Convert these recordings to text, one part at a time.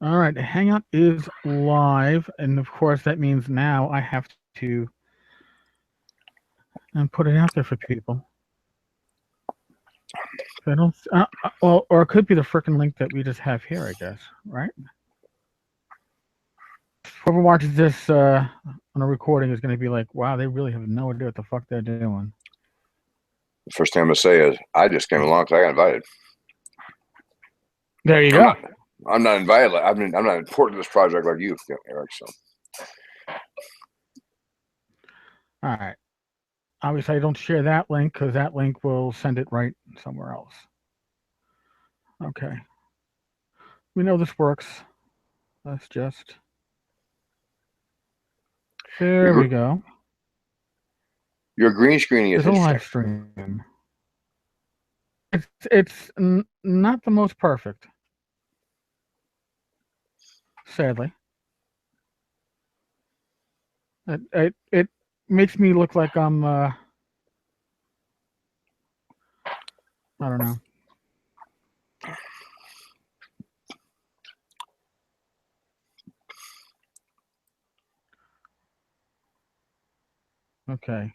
All right, Hangout is live, and of course that means now I have to put it out there for people. I don't. Well, or it could be the frickin' link that we just have here, I guess. Right? Whoever watches this on a recording is going to be like, "Wow, they really have no idea what the fuck they're doing." The first thing I'm gonna say is I just came along because I got invited. There you go. I'm not invited. I'm not important to this project like you, Eric. So. All right. Obviously, I don't share that link because that link will send it right somewhere else. Okay. We know this works. Let's just. There we go. Your green screening is interesting. It's a live stream. It's not the most perfect, sadly. It makes me look like I'm I don't know. Okay.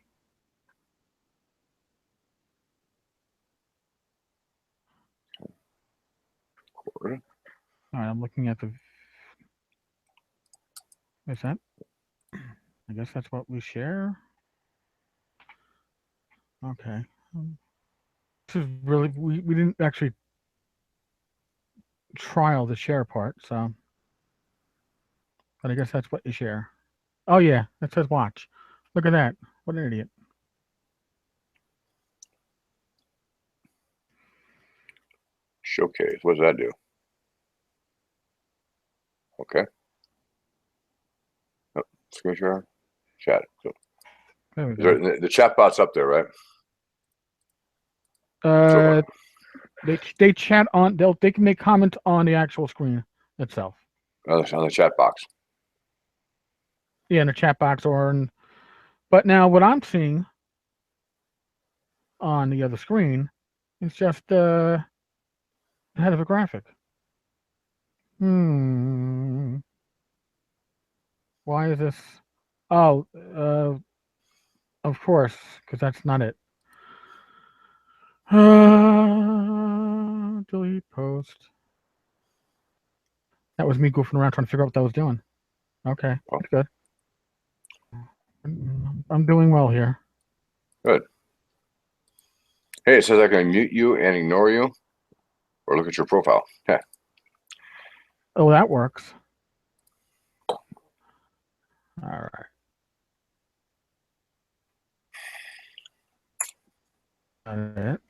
All right, I'm looking at the. Is that? I guess that's what we share. Okay. This is really we didn't actually trial the share part, so. But I guess that's what you share. Oh yeah, that says watch. Look at that. What an idiot. Showcase. What does that do? Okay. Oh, screen share. Chat. So, the chat bot's up there, right? They chat on. They can make comments on the actual screen itself. On the chat box. Yeah, in the chat box or in. But now what I'm seeing on the other screen is just the head of a graphic. Why is this? Oh, of course, because that's not it. Delete post. That was me goofing around trying to figure out what I was doing. Okay, that's good. I'm doing well here. Good. Hey, it says I can mute you and ignore you, or look at your profile. Yeah. Oh, that works. All right. Got it.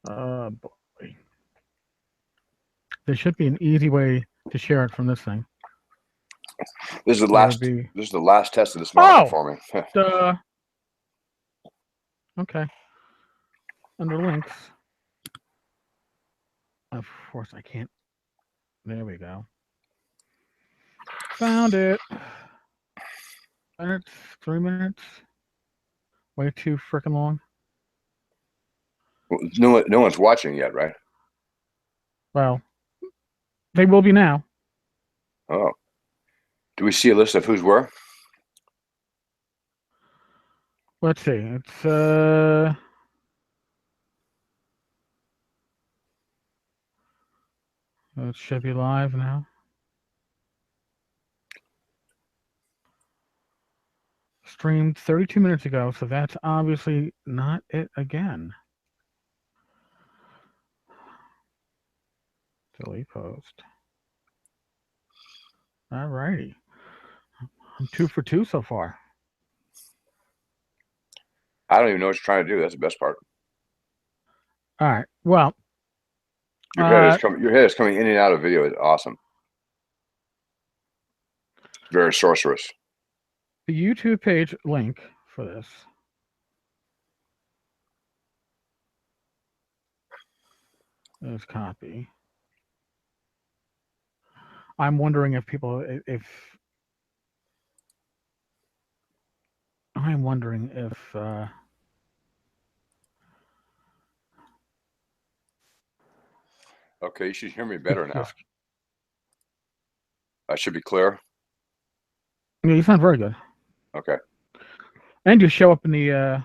Boy. There should be an easy way to share it from this thing. This is the last. This is the last test of this model for me. Okay. Under links. Of course, I can't. There we go. Found it. Minutes. 3 minutes. Way too freaking long. No one's watching yet, right? Well, they will be now. Oh. Do we see a list of who's where? Let's see. It's it should be live now. Streamed 32 minutes ago, so that's obviously not it again. Delete post. All righty. I'm 2 for 2 so far. I don't even know what you're trying to do. That's the best part. All right. Well, your head is coming in and out of video. It's awesome. Very sorcerous. The YouTube page link for this is copy. I'm wondering if people I'm wondering if Okay, you should hear me better now. Yes. I should be clear. Yeah, you sound very good. Okay. And you show up in the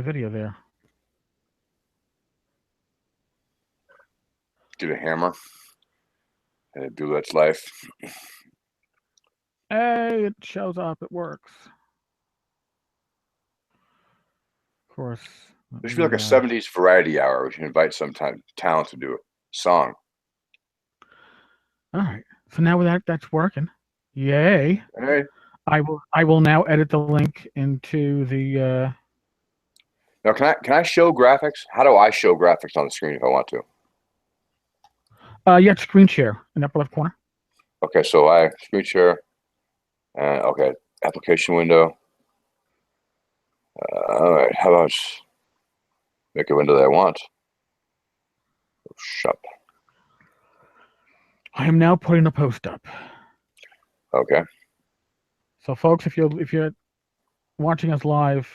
video there. Get a hammer. And do that's life. Hey, it shows up. It works. Of course. There should be like a 70s variety hour. We should invite some talent to do a song. All right. So now that's working. Yay. Hey. I will now edit the link into the Now can I show graphics? How do I show graphics on the screen if I want to? you have screen share in the upper left corner. Okay, so I screen share. Okay, application window. All right, how about make a window that I want? Shop. I am now putting a post up. Okay. So, folks, if you're watching us live,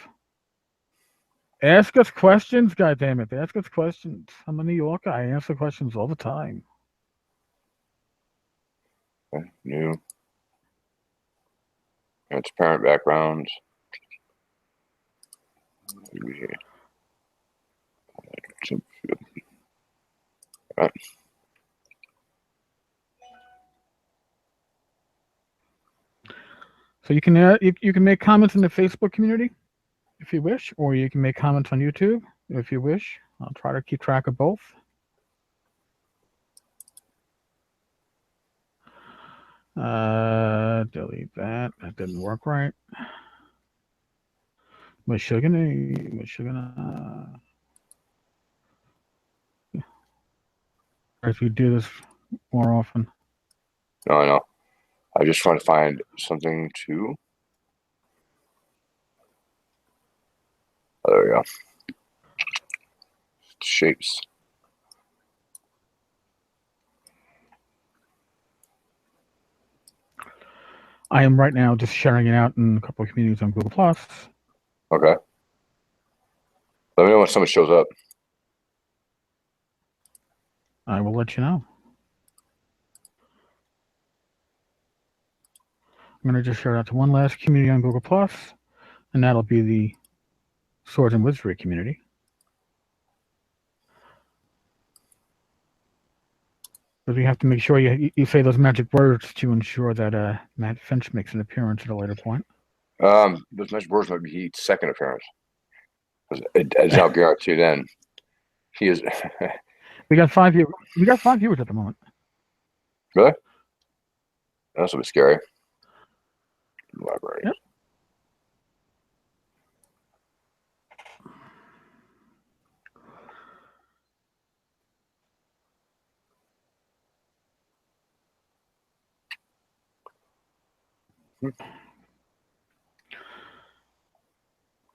ask us questions. God damn it, ask us questions. I'm a New Yorker. I answer questions all the time. Okay. New. Transparent background. Right. So you can you can make comments in the Facebook community if you wish, or you can make comments on YouTube if you wish. I'll try to keep track of both. Delete that. That didn't work right. As we do this more often. No, I know. I just trying to find something to. Oh, there we go. Shapes. I am right now just sharing it out in a couple of communities on Google Plus. Okay. Let me know when someone shows up. I will let you know. I'm going to just share it out to one last community on Google Plus, and that'll be the Swords and Wizardry community. But you have to make sure you say those magic words to ensure that Matt Finch makes an appearance at a later point. Those magic words might be Heat's second appearance. As I'll guarantee then, he is. We got 5 viewers. We got 5 viewers at the moment. Really? That's a bit scary. Library. Yep.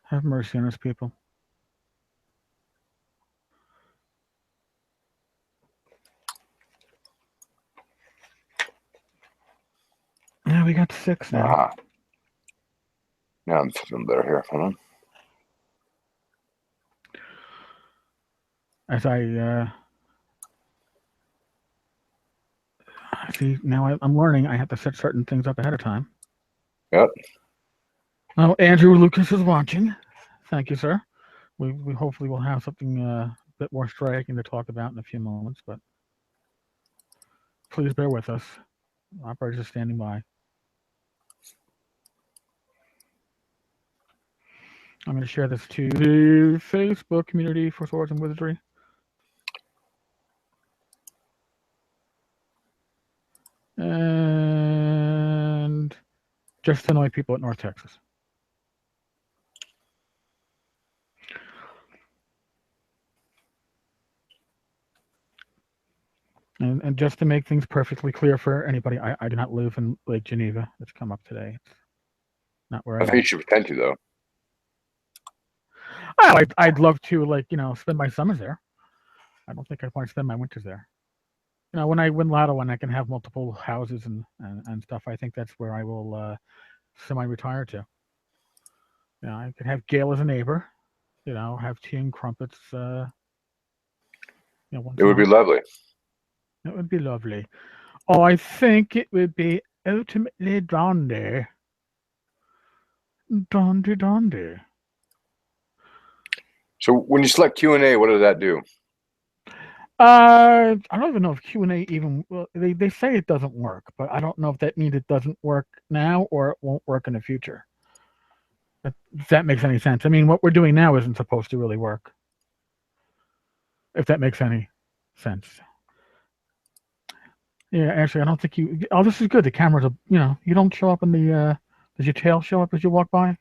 Have mercy on us, people. Yeah, we got 6 now. Ah. Now I'm feeling better here. Hold on. As I see, now I'm learning I have to set certain things up ahead of time. Yep. Oh, Andrew Lucas is watching. Thank you, sir. We hopefully will have something a bit more striking to talk about in a few moments, but please bear with us. Operators are standing by. I'm going to share this to the Facebook community for Swords and Wizardry. And just to annoy people at North Texas. And just to make things perfectly clear for anybody, I do not live in Lake Geneva. It's come up today. It's not where I think you should pretend to, though. Oh, I'd love to, spend my summers there. I don't think I'd want to spend my winters there. When I win Lotto and I can have multiple houses and stuff, I think that's where I will semi-retire to. I could have Gail as a neighbor. have tea and crumpets. Once It a would be month. lovely. That would be lovely. Oh, I think it would be ultimately dandy. Dandy, dandy. So when you select Q&A, what does that do? I don't even know if Q&A even. Well, they say it doesn't work, but I don't know if that means it doesn't work now or it won't work in the future. If that makes any sense. I mean, what we're doing now isn't supposed to really work. If that makes any sense. Yeah, actually, I don't think you. Oh, this is good. The cameras are. You don't show up in the. Does your tail show up as you walk by?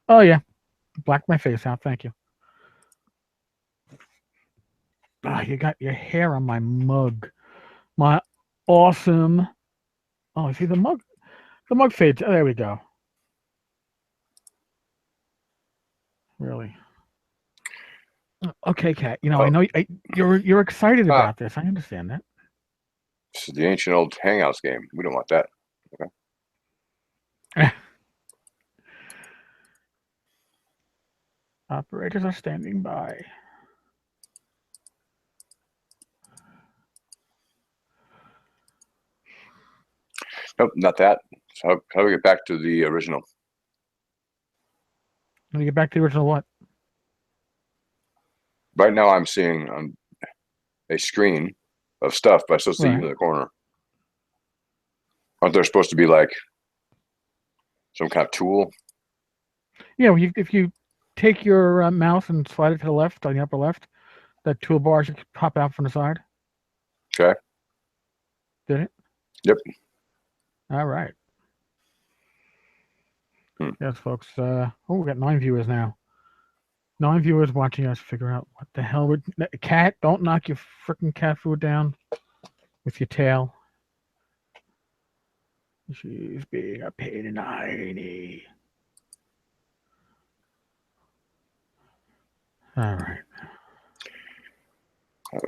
Oh yeah, black my face out. Thank you. Ah, you got your hair on my mug. My awesome. Oh, see the mug. The mug fades. Oh, there we go. Really. Okay, Kat. I Oh, know you're excited ah, about this. I understand that. this is the ancient old Hangouts game. We don't want that. Okay. Operators are standing by. Nope, not that. So how do we get back to the original? Let me get back to the original. What? Right now, I'm seeing on a screen of stuff, but I still see you Right. in the corner. Aren't there supposed to be like some kind of tool? Yeah. Well, if you take your mouse and slide it to the left on the upper left, that toolbar should pop out from the side. Okay. Did it? Yep. All right. Hmm. Yes, folks. We got 9 viewers now. 9 viewers watching us figure out what the hell we're. Cat, don't knock your freaking cat food down with your tail. She's being a pain in the hiney. All right. All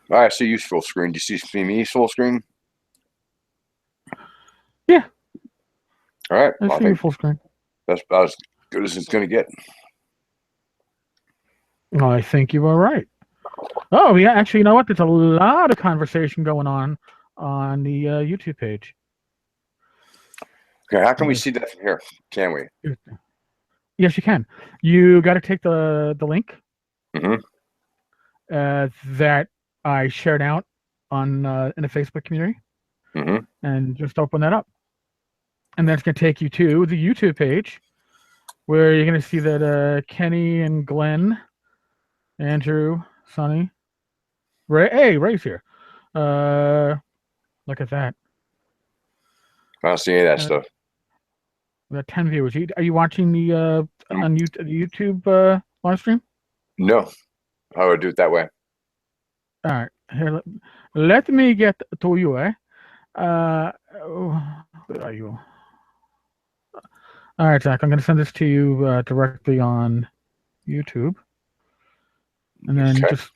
right, I see you full screen. Do you see me full screen? Yeah. All right. I Well, I see you think full screen. that's about as good as it's going to get. I think you are right. Oh, yeah. Actually, you know what? There's a lot of conversation going on the YouTube page. Okay, how can we see that from here? Can we? Yes, you can. You got to take the link Mm-hmm. that I shared out on in the Facebook community, Mm-hmm. and just open that up, and that's going to take you to the YouTube page where you're going to see that Kenny and Glenn, Andrew, Sonny, Ray. Hey, Ray's here. Look at that. I don't see any of that Uh, stuff. we got 10 viewers. Are you watching the Mm, on YouTube live stream? no, I would do it that way. All right. Here, let me get to you, eh? Where are you? All right, Zach. I'm going to send this to you directly on YouTube, and then Okay. just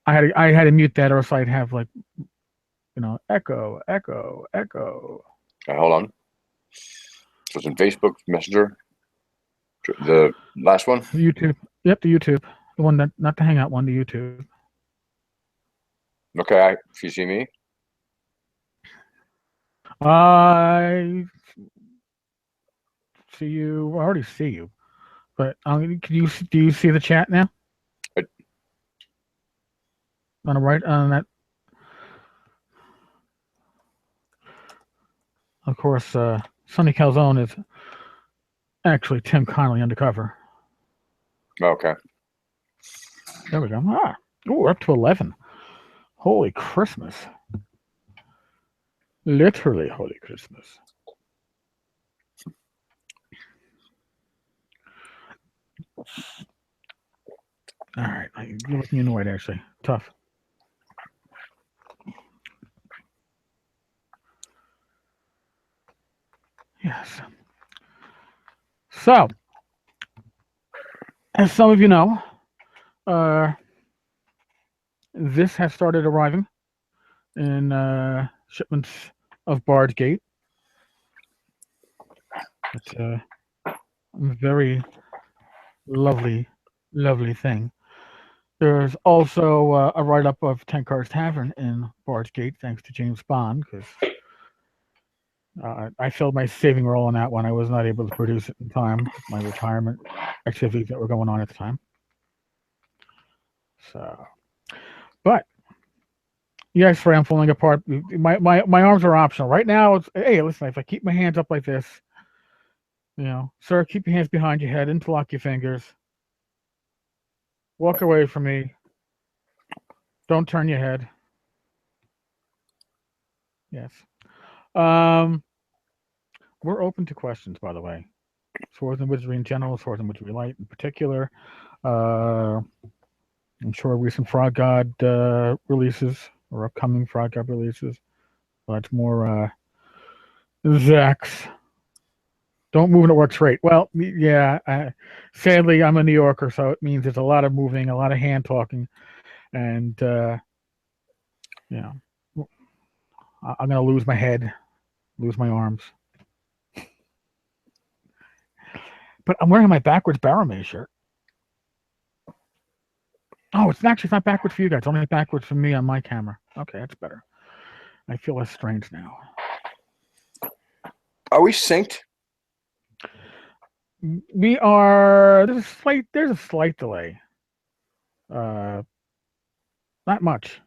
I had to mute that, or else I'd have like echo, echo, echo. Okay, hold on. So it's in Facebook Messenger. The last one. The YouTube. Yep, the YouTube. The one that not the Hangout one, the YouTube. Okay, if you see me. I see you. I already see you, but do you see the chat now? I, On the right on that. Of course, Sonny Calzone is actually Tim Connolly undercover. okay. There we go. We're up to 11. Holy Christmas! Literally, holy Christmas. All right, you're looking annoyed. Actually, tough. Yes. So, as some of you know, this has started arriving in shipments of Bard's Gate. But I'm very Lovely, lovely thing. There's also a write up of Ten Cars Tavern in Bard's Gate, thanks to James Bond, because I filled my saving role on that one. I was not able to produce it in time with my retirement activities that were going on at the time. So, but yes, Frey, I'm falling apart. My arms are optional right now. It's, hey, listen, if I keep my hands up like this, sir, keep your hands behind your head, interlock your fingers, walk away from me. Don't turn your head. Yes. Um, we're open to questions, by the way. Swords and Wizardry in general, Swords and Wizardry Light in particular. I'm sure recent Frog God releases or upcoming Frog God releases. That's more Zach's. Don't move and it works great. Well, yeah. Sadly, I'm a New Yorker, so it means there's a lot of moving, a lot of hand talking, and I'm gonna lose my head, lose my arms. But I'm wearing my backwards Barrowmaze shirt. Oh, it's not backwards for you guys. It's only backwards for me on my camera. Okay, that's better. I feel less strange now. Are we synced? We are. There's a slight delay. Not much.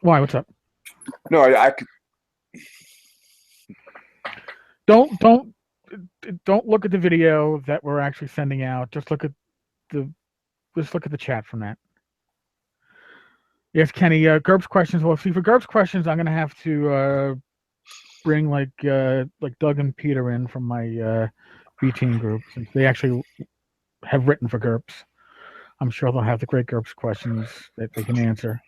Why? What's up? No, I Don't look at the video that we're actually sending out. Just look at the chat from that. Yes, Kenny. GURPS questions. Well, see, for GURPS questions, I'm gonna have to bring like Doug and Peter in from my B team group, since they actually have written for GURPS. I'm sure they'll have the great GURPS questions that they can answer,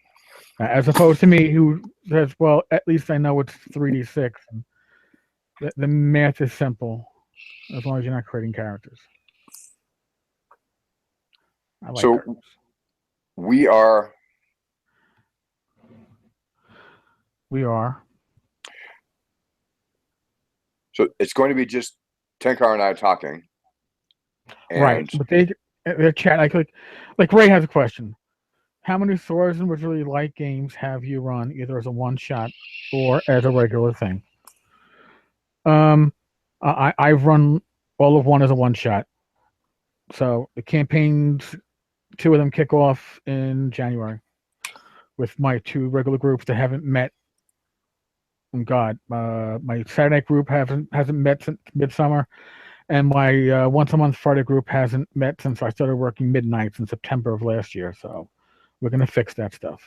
as opposed to me, who says, "Well, at least I know it's 3d6." And the math is simple, as long as you're not creating characters. I like so GURPS. we are. We are. So it's going to be just Tenkar and I talking. And right, but their chat like Ray has a question. How many Swords and Wizardry Light games have you run, either as a one shot or as a regular thing? I've run all of one as a one shot. So the campaigns, 2 of them kick off in January with my 2 regular groups that haven't met. Oh God, my Saturday group hasn't met since midsummer, and my once a month Friday group hasn't met since I started working midnights in September of last year. So we're gonna fix that stuff.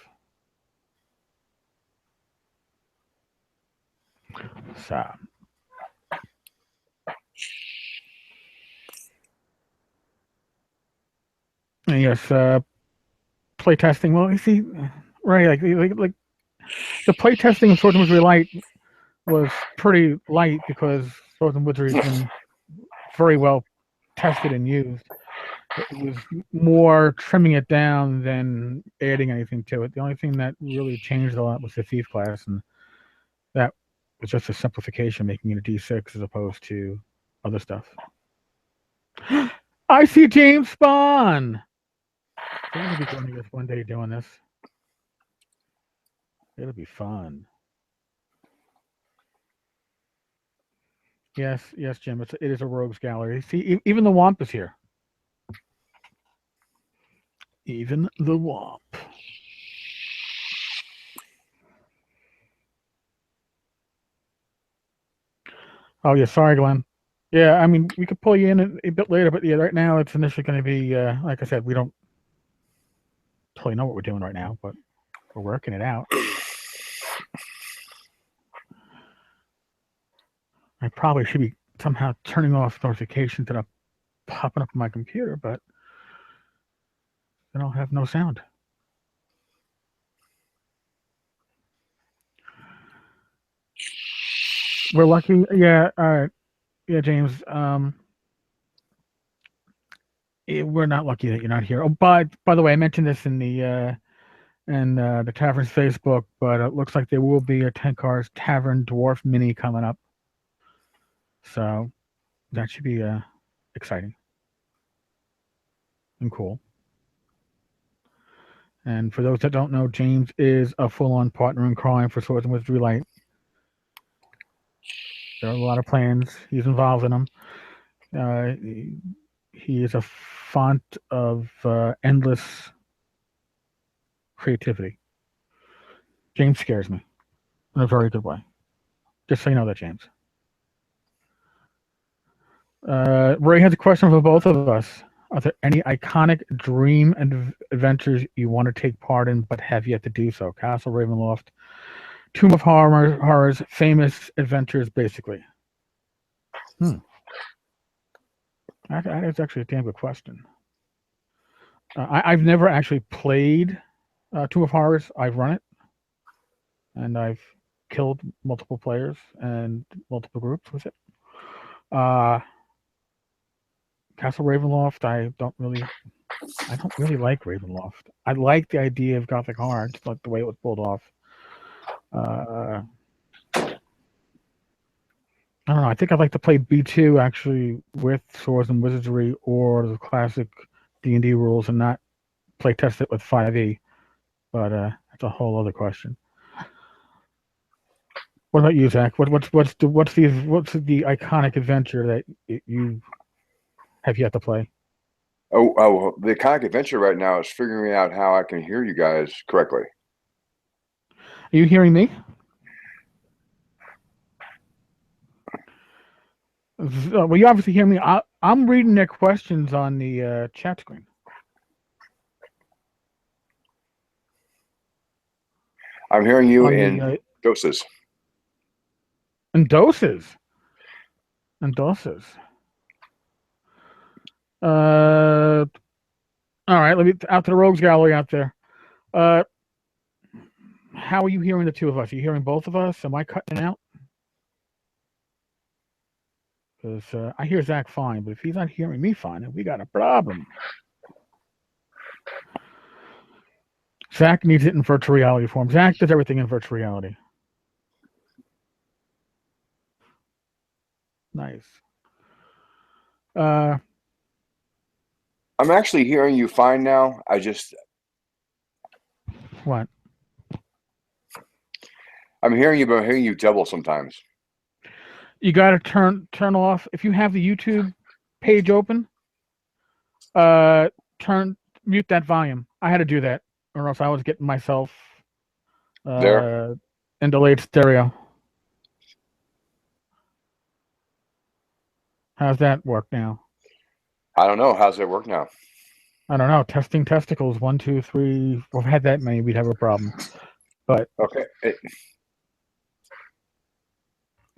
So yes, play testing. Well, you see, right, like the play testing of Swords and Wizardry Light was pretty light because Swords and Wizardry has been very well tested and used. It was more trimming it down than adding anything to it. The only thing that really changed a lot was the thief class, and that was just a simplification, making it a D6 as opposed to other stuff. I see James Spawn. They're gonna be joining us one day doing this. It'll be fun. Yes, Jim. It is a rogues gallery. See, even the Womp is here. Even the Womp. Oh yeah, sorry, Glenn. Yeah, I mean we could pull you in a bit later, but yeah, right now it's initially going to be like I said, we don't totally know what we're doing right now, but we're working it out. I probably should be somehow turning off notifications that are popping up on my computer, but then I'll have no sound. We're lucky. Yeah, yeah, James. We're not lucky that you're not here. Oh, by the way, I mentioned this in the Tavern's Facebook, but it looks like there will be a 10 Cars Tavern Dwarf Mini coming up. So that should be exciting. and cool. And for those that don't know, James is a full-on partner in crime for Swords and Wizardry Light. There are a lot of plans. He's involved in them. He is a font of endless creativity. James scares me in a very good way. Just so you know that, James. Ray has a question for both of us. Are there any iconic dream adventures you want to take part in but have yet to do so? Castle Ravenloft, Tomb of Horrors, famous adventures, basically. That is actually a damn good question. I've never actually played Tomb of Horrors. I've run it, and I've killed multiple players and multiple groups with it. Castle Ravenloft, I don't really like Ravenloft. I like the idea of Gothic horror, just like the way it was pulled off. I don't know. I think I'd like to play B2 actually with Swords and Wizardry or the classic D&D rules, and not play test it with 5e. But that's a whole other question. What about you, Zach? What's the iconic adventure that you have yet to play? Oh, the iconic adventure right now is figuring out how I can hear you guys correctly. Are you hearing me? Well, you obviously hear me. I'm reading their questions on the chat screen. I'm hearing you in doses. In doses. And doses. All right, let me out to the rogues gallery out there. How are you hearing the two of us? Are you hearing both of us? Am I cutting out? Because I hear Zach fine, but if he's not hearing me fine, then we got a problem. Zach needs it in virtual reality form. Zach does everything in virtual reality. Nice. I'm actually hearing you fine now. I just... What? I'm hearing you, but I'm hearing you double sometimes. You got to turn off. If you have the YouTube page open, mute that volume. I had to do that, or else I was getting myself There? in delayed stereo. How's that work now? I don't know. How's it work now? I don't know. Testing testicles. 1, 2, 3. If we had that many, we'd have a problem. But okay, it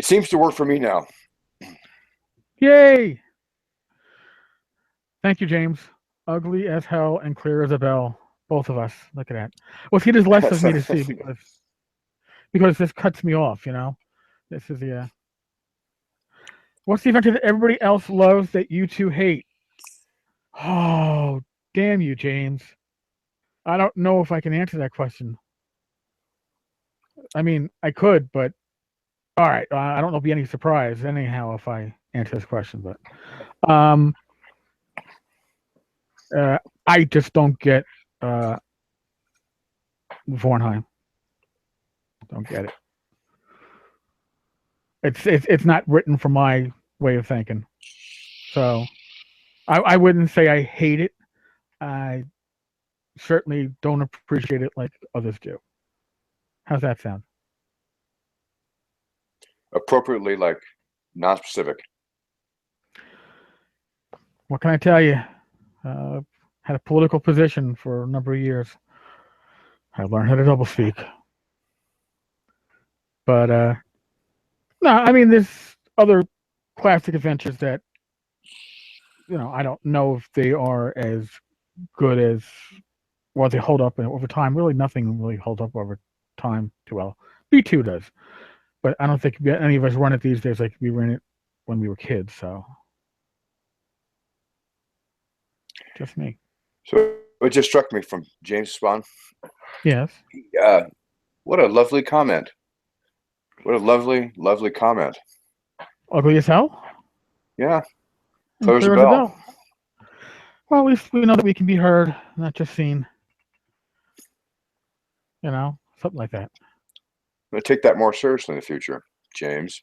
seems to work for me now. Yay! Thank you, James. Ugly as hell and clear as a bell. Both of us. Look at that. Well, see, there's less of me to see because this cuts me off. You know, this is the. What's the adventure that everybody else loves that you two hate? Oh, damn you, James. I don't know if I can answer that question. I mean, I could, but all right. I don't know if it'll be any surprise anyhow if I answer this question, but I just don't get Vornheim. Don't get it. It's not written for my way of thinking. So I wouldn't say I hate it. I certainly don't appreciate it like others do. How's that sound? Appropriately, like, non-specific. What can I tell you? Had a political position for a number of years. I learned how to double speak. But no, I mean, there's other classic adventures that, you know, I don't know if they are as good as what they hold up over time. Really, nothing really holds up over time too well. B2 does, but I don't think any of us run it these days like we ran it when we were kids. So, just me. So it just struck me from James Spawn. Yes. What a lovely comment. What a lovely, lovely comment. Ugly as hell? Yeah. Clear as a bell. Well, at least we know that we can be heard, not just seen. Something like that. I'm going to take that more seriously in the future, James.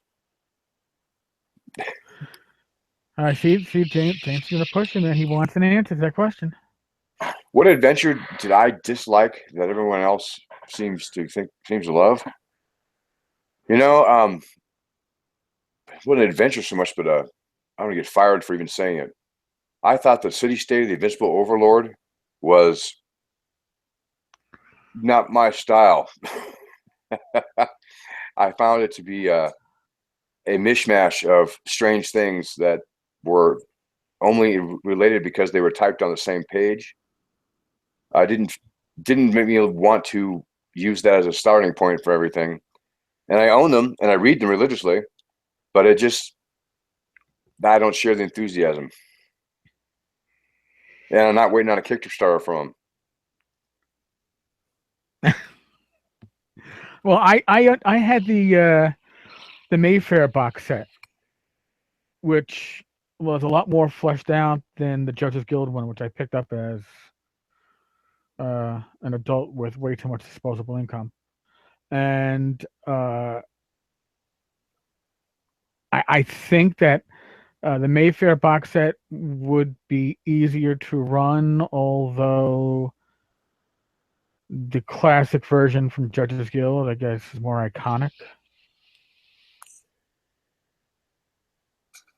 See, James is gonna push him, man. He wants an answer to that question. What adventure did I dislike that everyone else seems to love? What an adventure so much, but I'm gonna get fired for even saying it. I thought the City State of the Invincible Overlord was not my style. I found it to be a mishmash of strange things that were only related because they were typed on the same page. I didn't make me want to use that as a starting point for everything. And I own them and I read them religiously, but I don't share the enthusiasm. And I'm not waiting on a Kickstarter from them. Well, I had the Mayfair box set, which was a lot more fleshed out than the Judges Guild one, which I picked up as an adult with way too much disposable income. And I think that the Mayfair box set would be easier to run, although the classic version from Judges Guild, I guess, is more iconic.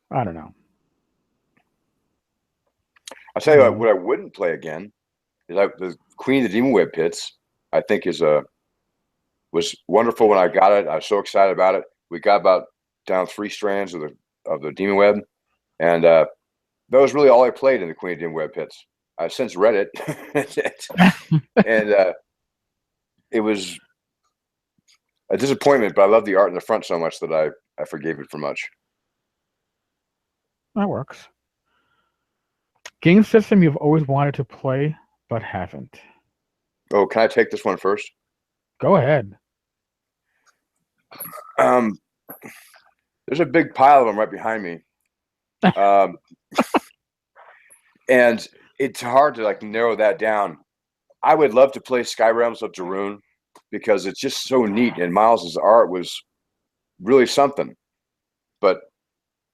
I don't know. I'll tell you what I wouldn't play again is the Queen of the Demon Web Pits. I think was wonderful when I got it. I was so excited about it. We got about down 3 strands of the Demon Web, and that was really all I played in the Queen of the Demon Web Pits. I've since read it, and it was a disappointment. But I love the art in the front so much that I forgave it for much. That works. Game system you've always wanted to play but haven't. Oh, can I take this one first? Go ahead. There's a big pile of them right behind me. And it's hard to narrow that down. I would love to play Skyrealms of Darun because it's just so neat, and Miles's art was really something. But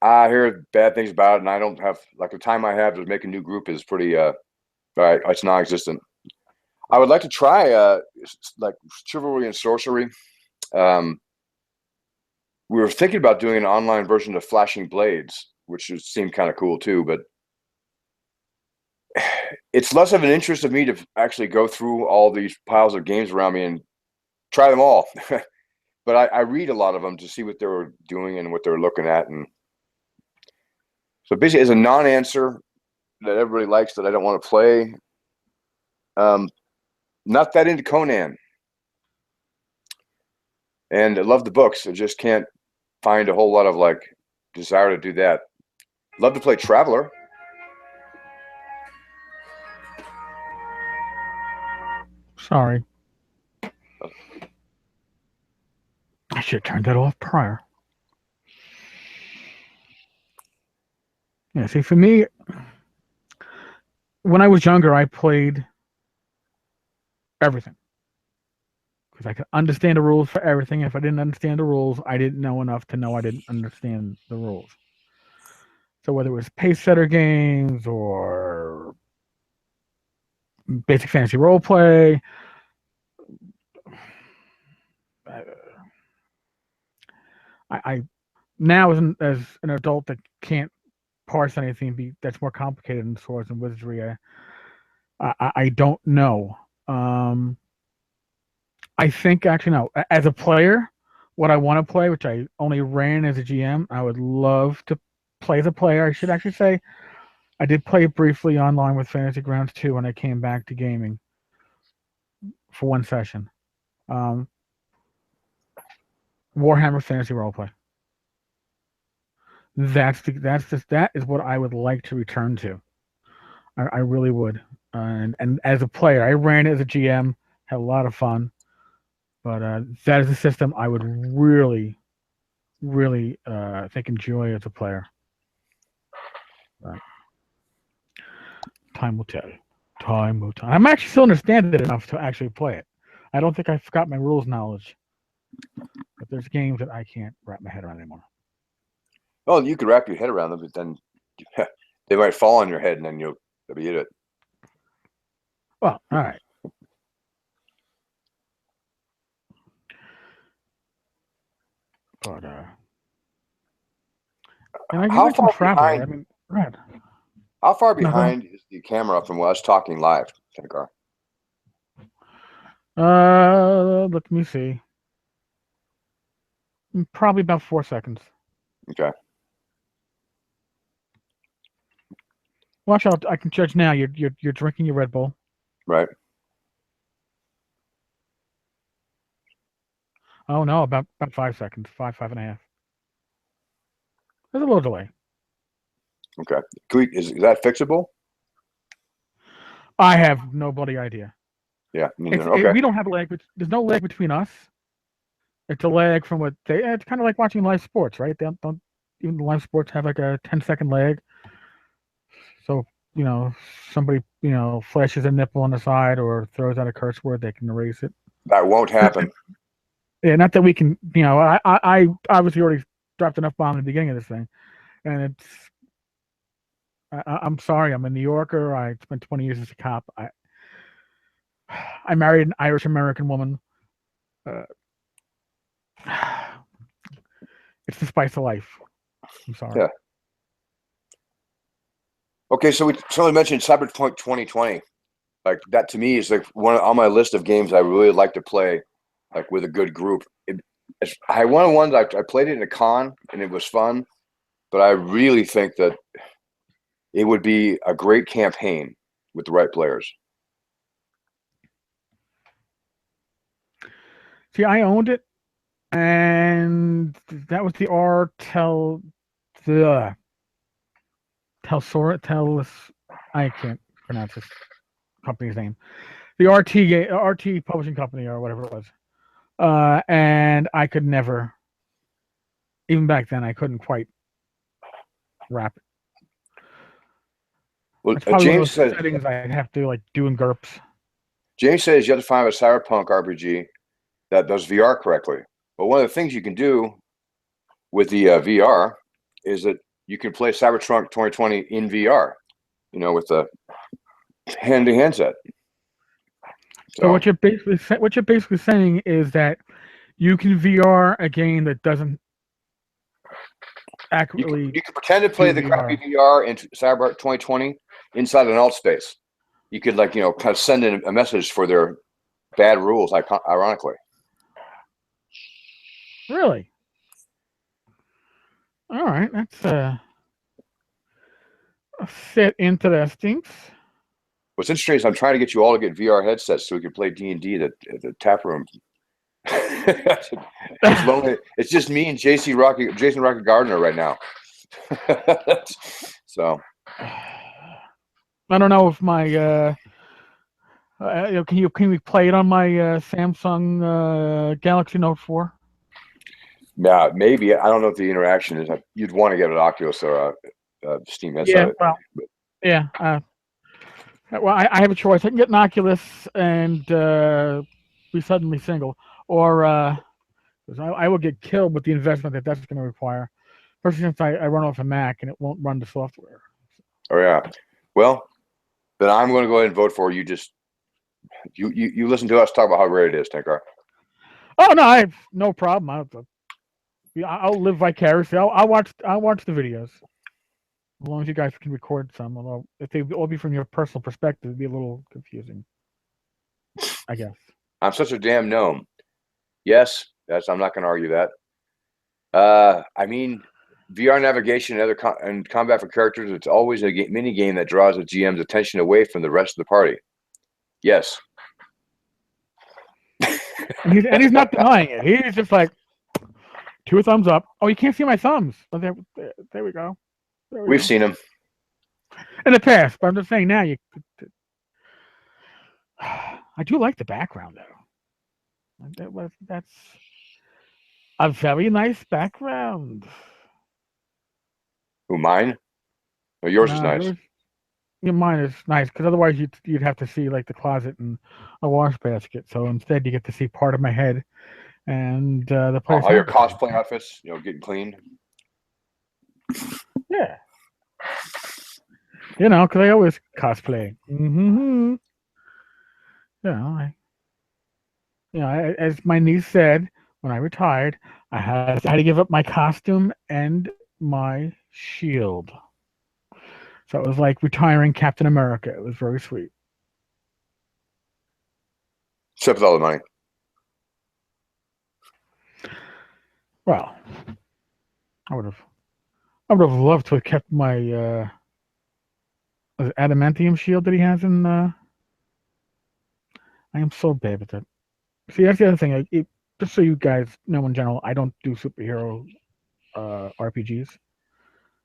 I hear bad things about it, and I don't have the time I have to make a new group is pretty it's non-existent. I would like to try Chivalry and Sorcery. We were thinking about doing an online version of Flashing Blades, which seemed kind of cool too, but it's less of an interest of me to actually go through all these piles of games around me and try them all. But I read a lot of them to see what they were doing and what they were looking at. And so basically, as a non-answer that everybody likes that I don't want to play, not that into Conan. And I love the books. I just can't find a whole lot of desire to do that. Love to play Traveler. Sorry. I should have turned that off prior. Yeah, see, for me, when I was younger, I played everything because I could understand the rules for everything. If I didn't understand the rules, I didn't know enough to know I didn't understand the rules. So whether it was pace setter games or basic fantasy role play, I now as an adult that can't parse anything that's more complicated than swords and wizardry, I don't know. I think actually no. As a player, what I want to play, which I only ran as a GM, I would love to play as a player. I should actually say I did play briefly online with Fantasy Grounds 2 when I came back to gaming for one session. Warhammer Fantasy Roleplay. That is what I would like to return to. I really would. And as a player, I ran it as a GM, had a lot of fun. But that is a system I would really, really think enjoy as a player. Time will tell. Time will tell. I'm actually still understand it enough to actually play it. I don't think I forgot my rules knowledge, but there's games that I can't wrap my head around anymore. Well, you could wrap your head around them, but then they might fall on your head, and then that'll be it. Well, all right. But and you mentioned travel. Behind? I mean, right. How far behind is the camera from us talking live, Tenkar? Let me see. Probably about 4 seconds. Okay. Watch out! I can judge now. You're drinking your Red Bull. Right. Oh no, about 5 seconds, 5.5. There's a little delay. Okay. Is that fixable? I have no bloody idea. Yeah. Okay. We don't have a lag. There's no lag between us. It's a lag from what they. It's kind of like watching live sports, right? They don't even the live sports have like a 10-second lag. So somebody flashes a nipple on the side or throws out a curse word, they can erase it. That won't happen. Yeah, not that we can. I obviously already dropped enough bomb at the beginning of this thing, and it's. I'm sorry. I'm a New Yorker. I spent 20 years as a cop. I married an Irish American woman. It's the spice of life. I'm sorry. Yeah. Okay, so someone mentioned Cyberpunk 2020. Like that to me is like one on my list of games I really like to play, like with a good group. I one of the ones I played it in a con and it was fun, but I really think that it would be a great campaign with the right players. See, I owned it, and that was the I can't pronounce this company's name. The RT Publishing Company or whatever it was. And I could never, even back then, I couldn't quite wrap it. Well, It's probably James one of those says settings I have to like do in GURPS. James says you have to find a Cyberpunk RPG that does VR correctly. But one of the things you can do with the VR is that you can play Cyberpunk 2020 in VR, with the handset. So what you're basically saying is that you can VR a game that doesn't accurately. You can pretend to play the crappy VR in Cyberpunk 2020 inside an alt space. You could kind of send in a message for their bad rules, ironically. Really? All right, that's a set interesting. What's interesting is I'm trying to get you all to get VR headsets so we can play D&D at the tap room. It's lonely. It's just me and Jason Rocky Gardner right now. So I don't know if my can we play it on my Samsung Galaxy Note 4? Yeah, maybe. I don't know if the interaction is. You'd want to get an Oculus or a Steam headset. Yeah, well, well, I have a choice. I can get an Oculus and be suddenly single, or I will get killed with the investment that's going to require. Especially since I run off a Mac and it won't run the software. Oh yeah. Well, then I'm going to go ahead and vote for you. Just you listen to us talk about how great it is, Tenkar. Oh no, I have no problem. I'll live vicariously. I'll watch the videos. As long as you guys can record some, although if they all be from your personal perspective, it'd be a little confusing, I guess. I'm such a damn gnome. Yes, I'm not going to argue that. I mean, VR navigation and combat for characters, it's always a mini game that draws the GM's attention away from the rest of the party. Yes. and he's not denying it. He's just like, 2 thumbs up. Oh, you can't see my thumbs. Oh, there we go. We've seen him in the past, but I'm just saying now. I do like the background though. That's a very nice background. Who, mine? No, yours is nice. mine is nice because otherwise you'd have to see like the closet and a wash basket. So instead, you get to see part of my head and the place. All your cosplay outfits, getting cleaned. Yeah, because I always cosplay. Mm-hmm. As my niece said when I retired, I had to give up my costume and my shield. So it was like retiring Captain America. It was very sweet. Except with all the money. Well, I would have loved to have kept my adamantium shield that he has in. I am so bad at that. See, that's the other thing. Just so you guys know, in general, I don't do superhero RPGs.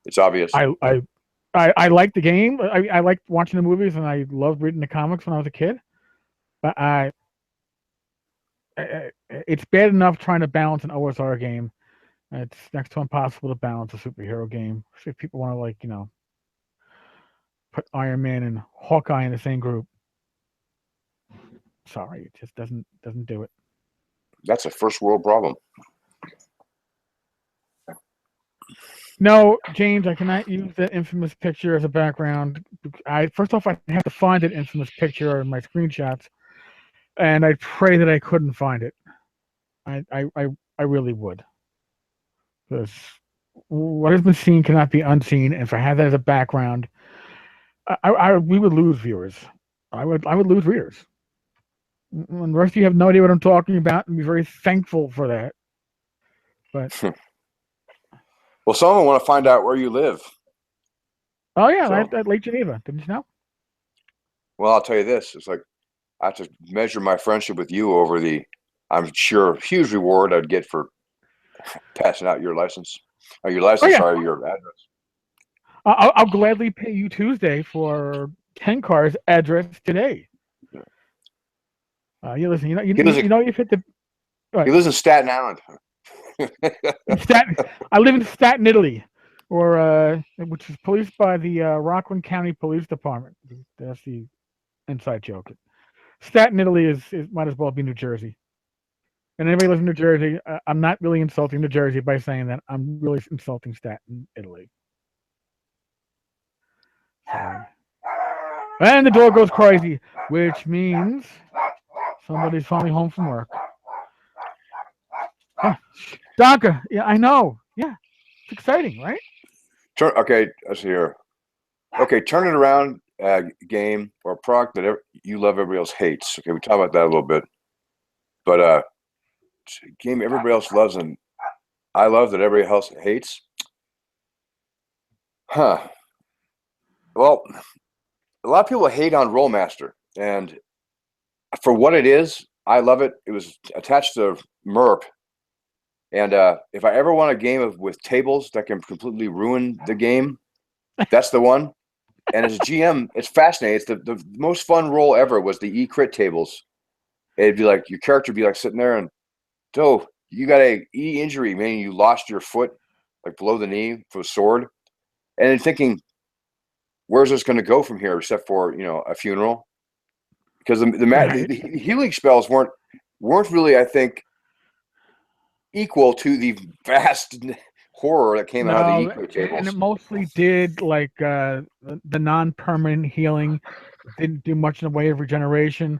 It's obvious. I like the game. I liked watching the movies, and I loved reading the comics when I was a kid. But it's bad enough trying to balance an OSR game. It's next to impossible to balance a superhero game. If people want to put Iron Man and Hawkeye in the same group, sorry, it just doesn't do it. That's a first world problem. No, James, I cannot use that infamous picture as a background. First off, I have to find that infamous picture in my screenshots, and I pray that I couldn't find it. I really would, because what has been seen cannot be unseen. And if I had that as a background, we would lose viewers. I would lose readers. And the rest of you have no idea what I'm talking about, and be very thankful for that. But well, someone want to find out where you live. Oh yeah, at Lake Geneva. Didn't you know? Well, I'll tell you this: it's like I have to measure my friendship with you over the, I'm sure, huge reward I'd get for passing out your license. Or your license, sorry, your address. I'll gladly pay you Tuesday for Ken Carr's address today. You listen. You know you've hit the. He lives in Staten Island. I live in Staten, Italy, which is policed by the Rockland County Police Department. That's the inside joke. Staten, Italy is might as well be New Jersey. And anybody lives in New Jersey, I'm not really insulting New Jersey by saying that. I'm really insulting Staten, Italy. Sorry. And the door goes crazy, which means somebody's finally home from work. Donka, yeah, I know. Yeah, it's exciting, right? Okay, let's see here. Okay, turn it around. Game or product that you love, everybody else hates. Okay, we talk about that a little bit. But game everybody else loves and I love that everybody else hates. Huh. Well, a lot of people hate on Rollmaster, and for what it is, I love it. It was attached to MERP. And if I ever want a game with tables that can completely ruin the game, that's the one. And as a GM, it's fascinating. It's the most fun roll ever was the E-crit tables. It'd be like your character would be like sitting there and, you got a E injury, meaning you lost your foot like below the knee for a sword. And then thinking, where's this going to go from here except for, a funeral? Because the healing spells weren't really, I think, equal to the vast horror that came out of the E-crit tables. And it mostly did the non-permanent healing. Didn't do much in the way of regeneration.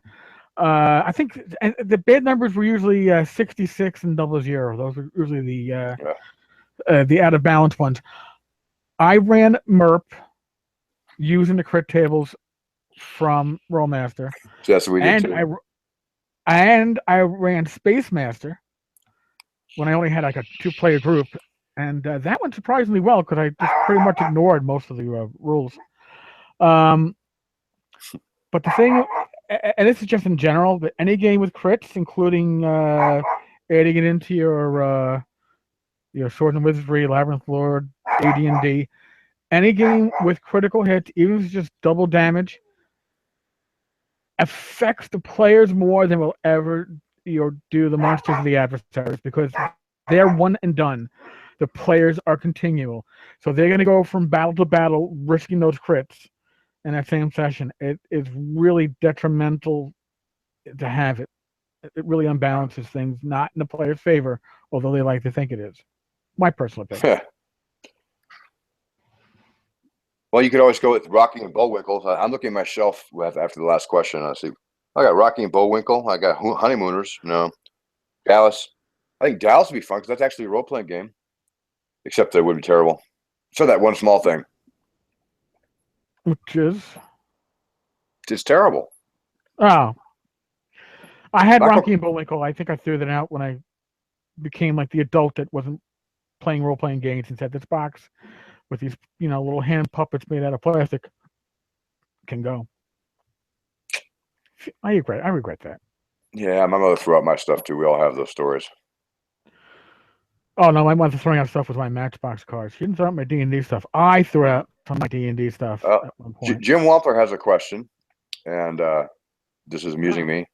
I think the bad numbers were usually 66 and 00. Those were usually the out of balance ones. I ran MERP using the crit tables from Rollmaster. So that's what we did too. I ran Space Master when I only had like a 2-player group, and that went surprisingly well because I just pretty much ignored most of the rules. But the thing, and this is just in general, but any game with crits, including adding it into your Swords and Wizardry, Labyrinth Lord, AD&D, any game with critical hits, even if it's just double damage, affects the players more than will ever do the monsters of the adversaries, because they're one and done. The players are continual, so they're going to go from battle to battle, risking those crits, in that same session, it is really detrimental to have it. It really unbalances things, not in the player's favor, although they like to think it is. My personal opinion. Well, you could always go with Rocky and Bullwinkle. I'm looking at my shelf after the last question. I see, I got Rocky and Bullwinkle. I got Honeymooners. No, Dallas. I think Dallas would be fun because that's actually a role playing game. Except that it would be terrible. So that one small thing, Which is it's terrible. I had Not Rocky co- and Bullwinkle. I think I threw that out when I became like the adult that wasn't playing role playing games and said this box with these little hand puppets made out of plastic can go. I regret that. Yeah, my mother threw out my stuff too. We all have those stories. Oh no, my mother throwing out stuff with my Matchbox cards. She didn't throw out my D&D stuff. I threw out some of my D&D stuff at one point. Jim Wampler has a question, and this is amusing me.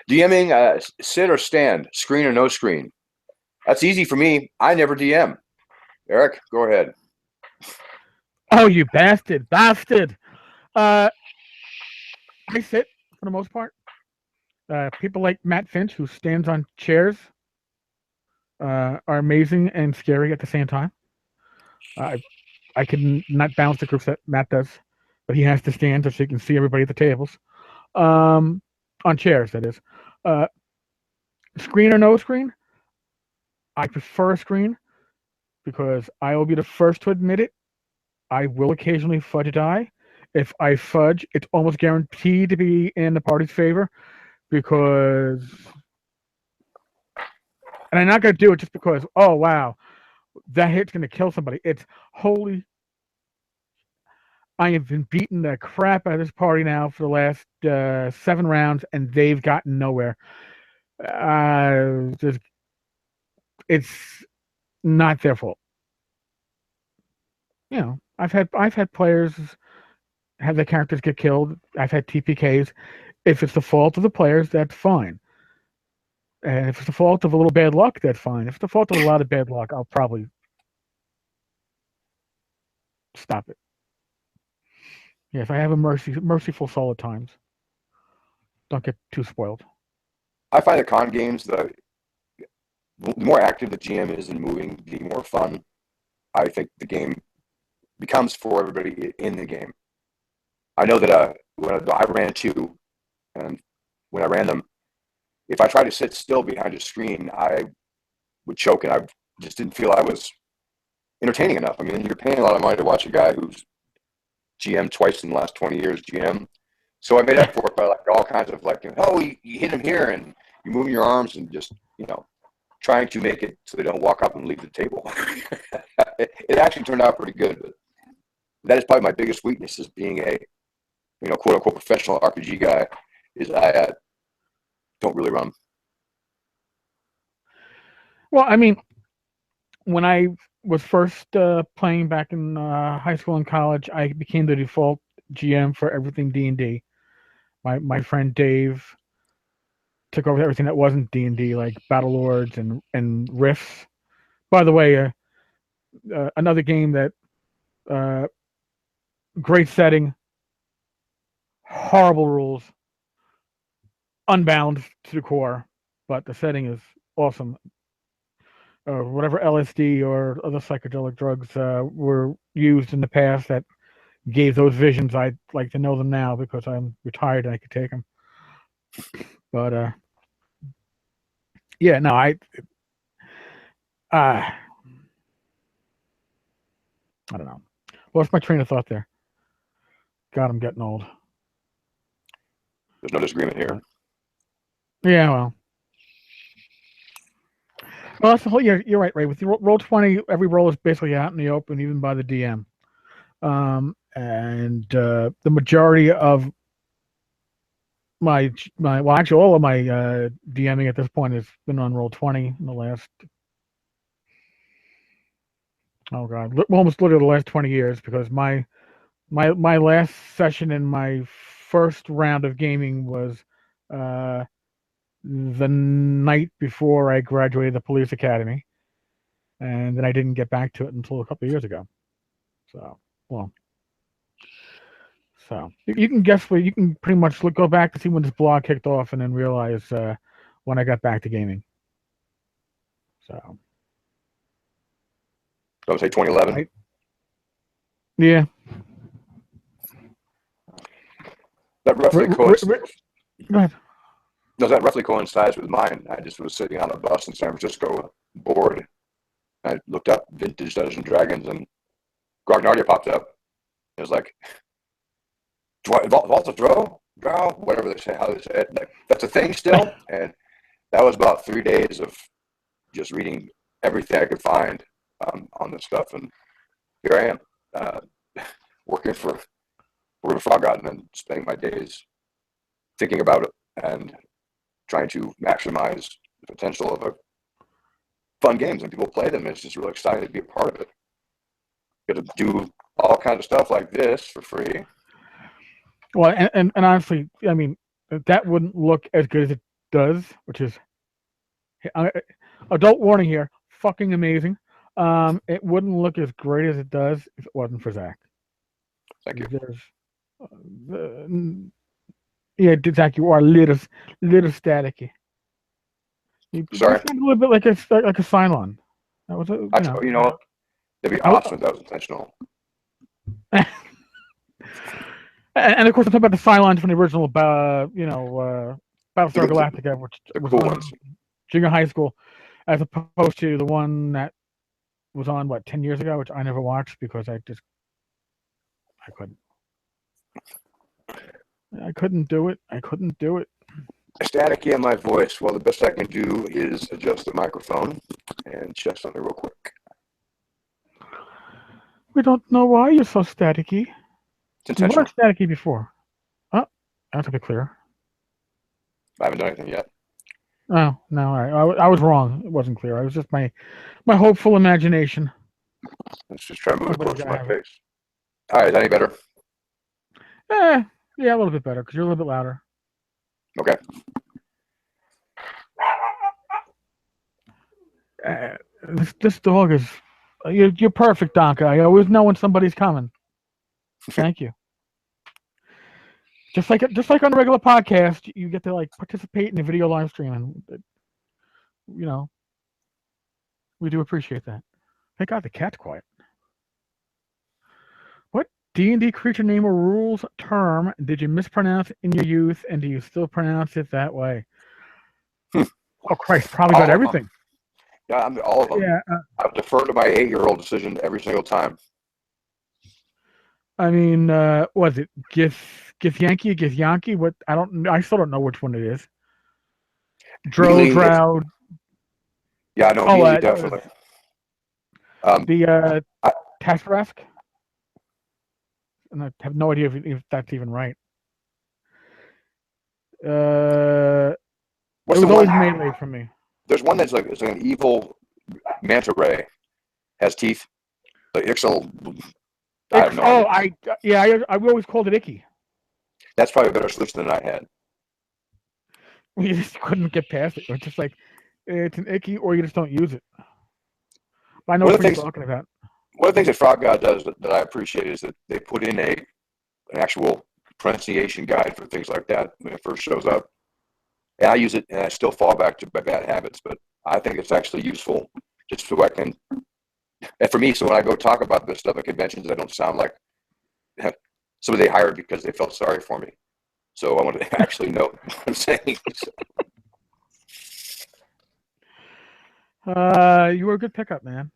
DMing, sit or stand, screen or no screen? That's easy for me. I never DM. Eric, go ahead. Oh, you bastard. I sit for the most part. People like Matt Finch, who stands on chairs, are amazing and scary at the same time. I can not balance the groups that Matt does, but he has to stand so he can see everybody at the tables. On chairs, that is. Screen or no screen? I prefer a screen because I will be the first to admit it. I will occasionally fudge a die. If I fudge, it's almost guaranteed to be in the party's favor because, and I'm not going to do it just because, oh, wow, that hit's going to kill somebody. It's holy. I have been beating the crap out of this party now for the last 7 rounds, and they've gotten nowhere. It's not their fault. I've had players have their characters get killed. I've had TPKs. If it's the fault of the players, that's fine. And if it's the fault of a little bad luck, that's fine. If it's the fault of a lot of bad luck, I'll probably stop it. Yes, I have a merciful soul at times. Don't get too spoiled. I find the con games, the more active the GM is in moving, the more fun I think the game becomes for everybody in the game. I know that when I ran 2, and when I ran them, if I tried to sit still behind a screen, I would choke, and I just didn't feel I was entertaining enough. I mean, you're paying a lot of money to watch a guy who's GM twice in the last 20 years, GM. So I made up for it by all kinds of you hit him here, and you're moving your arms and just trying to make it so they don't walk up and leave the table. It actually turned out pretty good, but that is probably my biggest weakness, is being a quote unquote professional RPG guy, is I don't really run. Well, I mean, when I was first playing back in high school and college, I became the default GM for everything D&D. My friend Dave took over everything that wasn't D&D, like Battle Lords and Rifts. By the way, another game that great setting, horrible rules, unbound to the core, but the setting is awesome. Whatever LSD or other psychedelic drugs were used in the past that gave those visions, I'd like to know them now because I'm retired and I could take them. But yeah, no, I don't know. What's my train of thought there? God, I'm getting old. There's no disagreement here. Yeah, well, that's the whole. You're right, Ray. With the Roll20, every roll is basically out in the open, even by the DM. And the majority of actually all of my DMing at this point has been on Roll20 in the last, oh god, almost literally the last 20 years, because my last session in my first round of gaming was the night before I graduated the police academy, and then I didn't get back to it until a couple of years ago. So, well, So you can guess what you can pretty much go back to see when this blog kicked off, and then realize when I got back to gaming. So I would say 2011. Yeah. That roughly coincides. Go ahead. No, that roughly coincides with mine. I just was sitting on a bus in San Francisco, bored. I looked up vintage Dungeons and Dragons, and Grognardia popped up. It was like, Volta Drow, whatever they say, how they say it. Like, that's a thing still. And that was about 3 days of just reading everything I could find on this stuff. And here I am, working for Frog God, and then spending my days thinking about it and trying to maximize the potential of a fun games, and people play them. It's just really exciting to be a part of it. Get to do all kinds of stuff like this for free. Well, and honestly, I mean, that wouldn't look as good as it does, which is adult warning here, fucking amazing. It wouldn't look as great as it does if it wasn't for Zach. Thank you. Yeah, Zach, you are a little staticky. Sorry. You sound a little bit like a Cylon. That was you know what? It'd be awesome if that was intentional. And of course, I'm talking about the Cylons from the original, Battlestar Galactica, which was cool ones. Junior high school, as opposed to the one that was on 10 years ago, which I never watched because I couldn't do it. Staticky in my voice. Well, the best I can do is adjust the microphone and check something real quick. We don't know why you're so staticky. It's You intentional. weren't staticky before. Oh, that's a bit clearer. I haven't done anything yet. Oh, no, I was wrong. It wasn't clear. I was just my hopeful imagination. Let's just try to move it close to my face. All right, is that any better? Yeah, a little bit better because you're a little bit louder. Okay. This dog is you're perfect, Donka. I always know when somebody's coming. Thank you. Just like on a regular podcast, you get to participate in the video live stream, and we do appreciate that. Thank God the cat's quiet. What D&D creature name or rules term did you mispronounce in your youth, and do you still pronounce it that way? Oh Christ, probably got everything. Yeah, all of them. Yeah, I defer to my 8-year-old decision every single time. I mean, was it Githyanki, Githyanki? What? I still don't know which one it is. Drow. Yeah, I know. Mealy, definitely. The Tashrask. And I have no idea if that's even right. It was always melee for me. There's one that's it's like an evil manta ray, has teeth. Like Ixal. I always called it Icky. That's probably a better solution than I had. We just couldn't get past it. It's just like it's an Icky, or you just don't use it. But I know what you're talking about. One of the things that Frog God does that I appreciate is that they put in an actual pronunciation guide for things like that when it first shows up. And I use it, and I still fall back to my bad habits, but I think it's actually useful just so I can. And for me, so when I go talk about this stuff at conventions, I don't sound like somebody they hired because they felt sorry for me. So I want to actually know what I'm saying. You were a good pickup, man.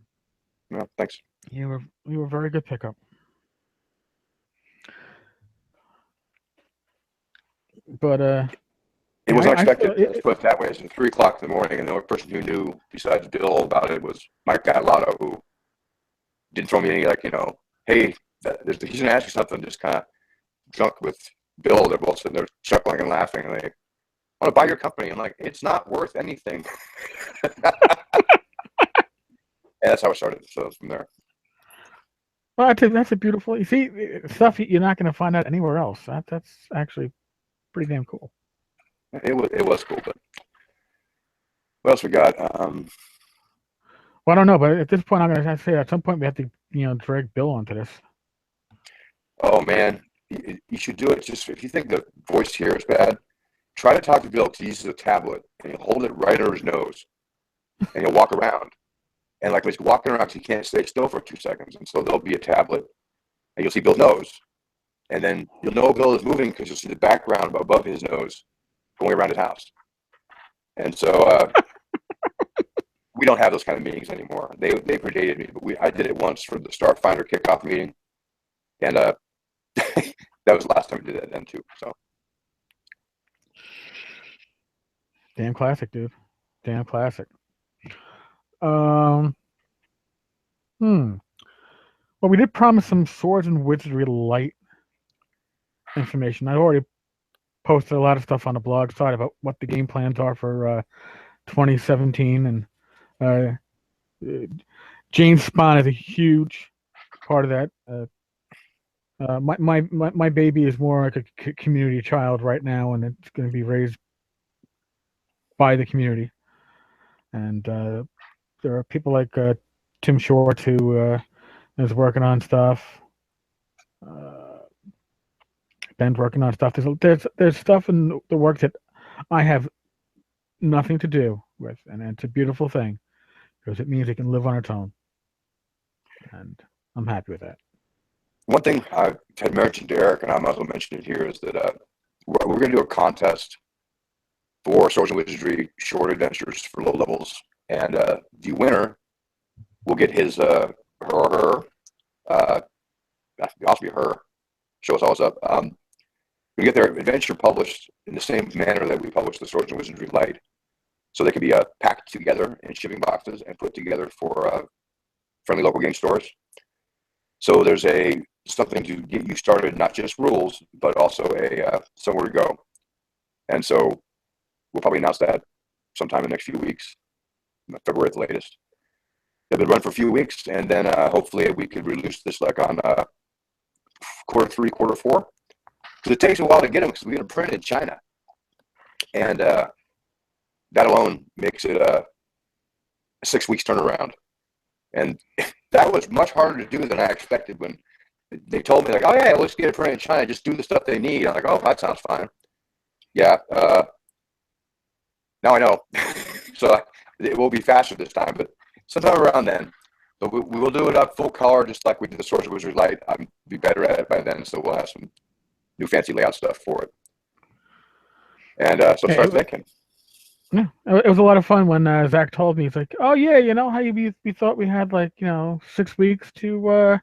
No, thanks. You were a very good pickup. But it was unexpected. Let's put it that way. It's 3 o'clock in the morning, and the only person who knew besides Bill about it was Mike Catalotto, who didn't throw me any hey, he's gonna ask you something. Just kind of drunk with Bill. They're both sitting there chuckling and laughing. And they want to buy your company. I'm like, it's not worth anything. And that's how it started. So from there. Well, that's a beautiful. You see, stuff you're not going to find out anywhere else. That's actually pretty damn cool. It was cool, but what else we got? Well, I don't know, but at this point, I'm going to say at some point we have to drag Bill onto this. Oh man, you should do it. Just if you think the voice here is bad, try to talk to Bill. He uses a tablet, and he'll hold it right under his nose, and he'll walk around. And like when he's walking around, he can't stay still for 2 seconds, and so there'll be a tablet, and you'll see Bill's nose, and then you'll know Bill is moving because you'll see the background above his nose going around his house. And so we don't have those kind of meetings anymore. They predated me, but I did it once for the Starfinder kickoff meeting, and that was the last time we did it then too. So damn classic, dude. Damn classic. Well, we did promise some Swords and Wizardry Light information. I already posted a lot of stuff on the blog site about what the game plans are for 2017, and James Spahn is a huge part of that. My baby is more like a community child right now, and it's going to be raised by the community. And there are people like Tim Short who is working on stuff. Ben's working on stuff. There's stuff in the work that I have nothing to do with, and it's a beautiful thing because it means it can live on its own, and I'm happy with that. One thing I had mentioned to Eric, and I might as well mention it here, is that we're going to do a contest for Swords and Wizardry short adventures for low levels, and the winner will get his also be her. Show us all up. We get their adventure published in the same manner that we publish the Swords and Wizardry Light, so they can be packed together in shipping boxes and put together for friendly local game stores. So there's something to get you started, not just rules, but also somewhere to go. And so we'll probably announce that sometime in the next few weeks, February at the latest. It'll run for a few weeks, and then hopefully we could release this like on quarter 3, quarter 4. Because it takes a while to get them because we get them printed in China. And that alone makes it a 6 weeks turnaround. And that was much harder to do than I expected when they told me, like, oh, yeah, let's get it printed in China. Just do the stuff they need. I'm like, oh, that sounds fine. Yeah. Now I know. So it will be faster this time, but sometime around then. But we will do it up full color, just like we did the Swords and Wizardry Light. I'll be better at it by then, so we'll have some new fancy layout stuff for it. And so start thinking. Yeah, it was a lot of fun when Zach told me, he's like, oh, yeah, you know how we thought we had like, 6 weeks to,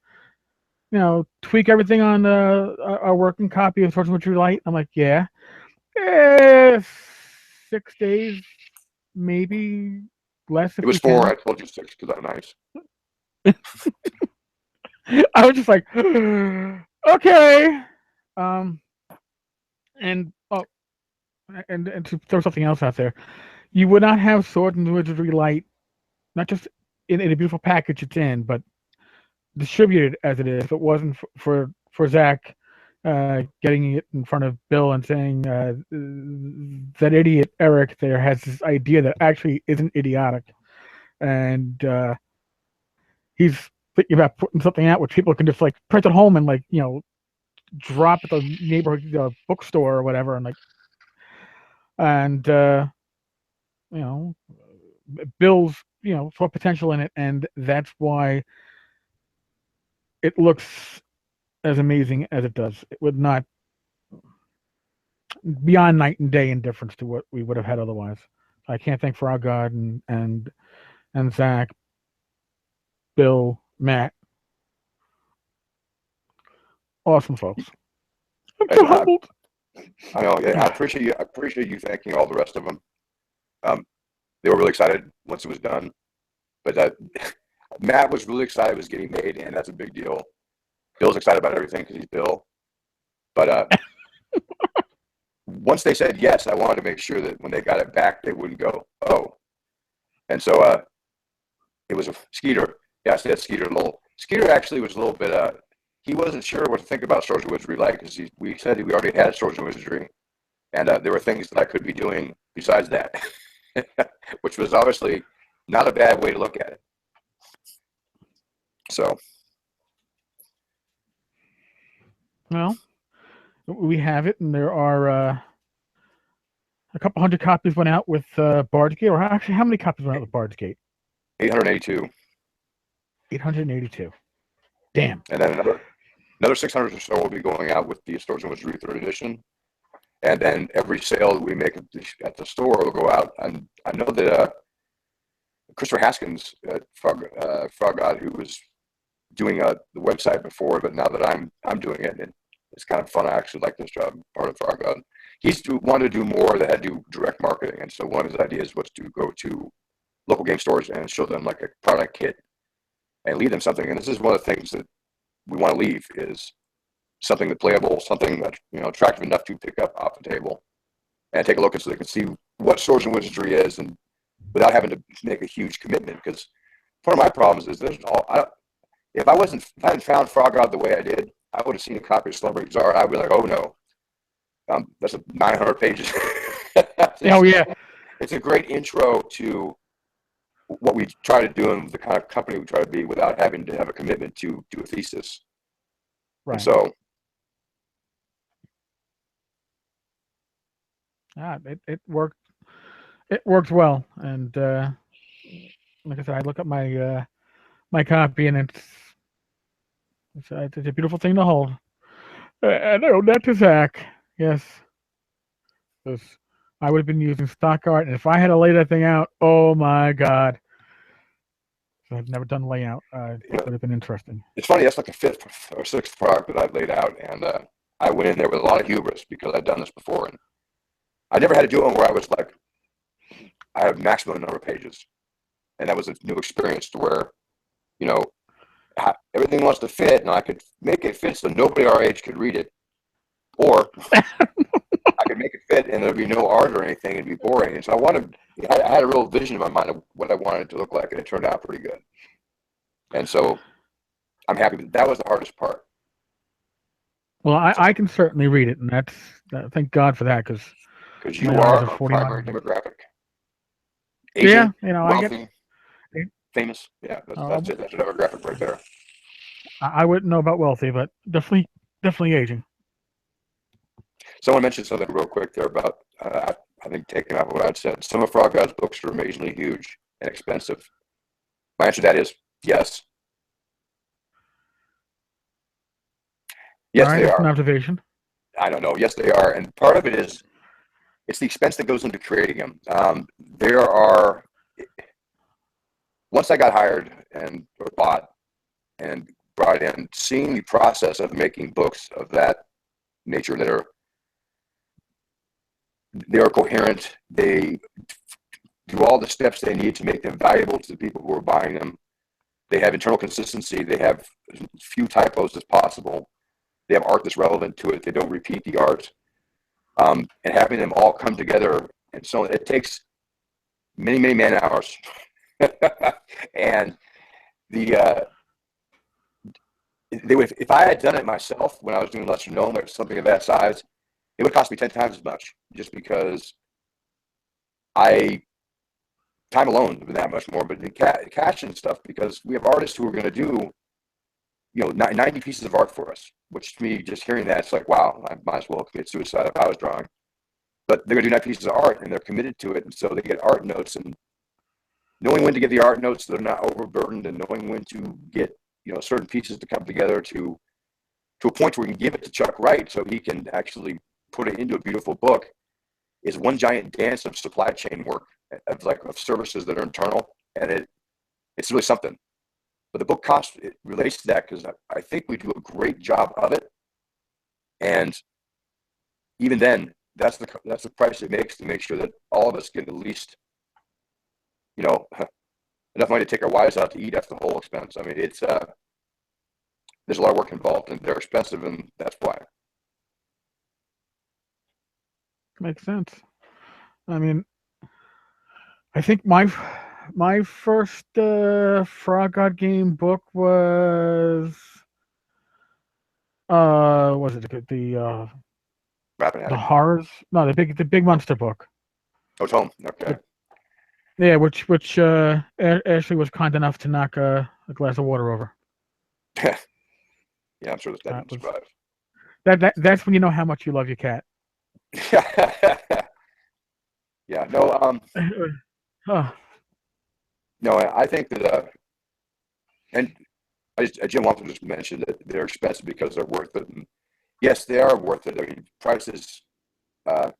tweak everything on our working copy of Swords and Wizardry Light. I'm like, yeah. 6 days, maybe less. It was 4. I told you 6 because I'm nice. I was just like, okay. And to throw something else out there, you would not have Swords and Wizardry Light, not just in a beautiful package it's in, but distributed as it is. If it wasn't for Zach getting it in front of Bill and saying that idiot Eric there has this idea that actually isn't idiotic, and he's thinking about putting something out which people can just like print at home and like drop at the neighborhood bookstore or whatever, and Bill's saw potential in it, and that's why it looks as amazing as it does. It would not beyond night and day in difference to what we would have had otherwise. I can't thank Frog God and Zach, Bill, Matt. Awesome folks. I'm so humbled. I know. Yeah, I appreciate you. I appreciate you thanking all the rest of them. They were really excited once it was done, but Matt was really excited it was getting made, and that's a big deal. Bill's excited about everything because he's Bill. But once they said yes, I wanted to make sure that when they got it back, they wouldn't go, oh. And so it was a Skeeter. Yeah, I said Skeeter. Skeeter actually was a little bit. He wasn't sure what to think about Swords and Wizardry Light because we said we already had Swords and Wizardry, and there were things that I could be doing besides that, which was obviously not a bad way to look at it. So, well, we have it, and there are a couple hundred copies went out with Bard's Gate. Or actually, how many copies went out with Bard's Gate? 882. 882. Damn. And then another 600 or so will be going out with the Swords and Wizardry 3rd edition. And then every sale that we make at the store will go out. And I know that Christopher Haskins at Frog God, who was doing the website before, but now that I'm doing it, and it's kind of fun. I actually like this job, part of Frog God. He's wanted to do more that had to do direct marketing. And so one of his ideas was to go to local game stores and show them like a product kit and leave them something. And this is one of the things that we want to leave is something that's playable, something that's attractive enough to pick up off the table and take a look at so they can see what Swords and Wizardry is, and without having to make a huge commitment. Because one of my problems is if I hadn't found Frog God the way I did, I would have seen a copy of Slumbering Czar. I'd be like, oh no, that's 900 pages. Oh yeah, it's a great intro to what we try to do and the kind of company we try to be without having to have a commitment to a thesis. right. And so it worked. It worked well, and like I said, I look at my my copy, and it's a beautiful thing to hold. And I owe that to Zach. Yes, because I would have been using stock art, and if I had to lay that thing out, oh my god! So I've never done layout. It would have been interesting. It's funny. That's like the 5th or 6th product that I've laid out, and I went in there with a lot of hubris because I'd done this before, and I never had to do one where I was like, I have maximum number of pages, and that was a new experience to where, everything wants to fit, and I could make it fit so nobody our age could read it, or I could make it fit and there'd be no art or anything, it'd be boring. And so I had a real vision in my mind of what I wanted it to look like, and it turned out pretty good. And so I'm happy that was the hardest part. Well, I can certainly read it, and that's thank God for that, because you are a primary demographic. Asian, yeah, wealthy, famous. Yeah, that's it. That's a demographic right there. I wouldn't know about wealthy, but definitely aging. Someone mentioned something real quick there about, I think, taking off what I'd said. Some of Frog God's books are amazingly huge and expensive. My answer to that is yes. Yes, right, they are. An observation. I don't know. Yes, they are. And part of it is, it's the expense that goes into creating them. Once I got hired or bought and brought in, seeing the process of making books of that nature that they are coherent, they do all the steps they need to make them valuable to the people who are buying them. They have internal consistency. They have as few typos as possible. They have art that's relevant to it. They don't repeat the art. And having them all come together, and so it takes many, many man hours. And if I had done it myself when I was doing lesser known or something of that size, it would cost me 10 times as much, just because time alone would be that much more. But the cash and stuff, because we have artists who are going to do 90 pieces of art for us, which to me, just hearing that, it's like, wow, I might as well commit suicide if I was drawing. But they're going to do 90 pieces of art, and they're committed to it, and so they get art notes, and knowing when to give the art notes so they're not overburdened, and knowing when to get certain pieces to come together to a point where we can give it to Chuck Wright so he can actually put it into a beautiful book, is one giant dance of supply chain work of services that are internal, and it's really something. But the book cost, it relates to that, because I think we do a great job of it, and even then, that's the price it makes to make sure that all of us get at least enough money to take our wives out to eat after the whole expense. I mean, it's there's a lot of work involved, and they're expensive, and that's why. Makes sense. I mean, I think my first Frog God game book was it the horrors? No, the big monster book. Oh, it's home. Okay. Yeah, which Ashley was kind enough to knock a glass of water over. Yeah, I'm sure that didn't survive. That's when you know how much you love your cat. Yeah, no, Oh, no, I think that, and Jim also just mentioned that they're expensive because they're worth it. And yes, they are worth it. I mean, prices uh,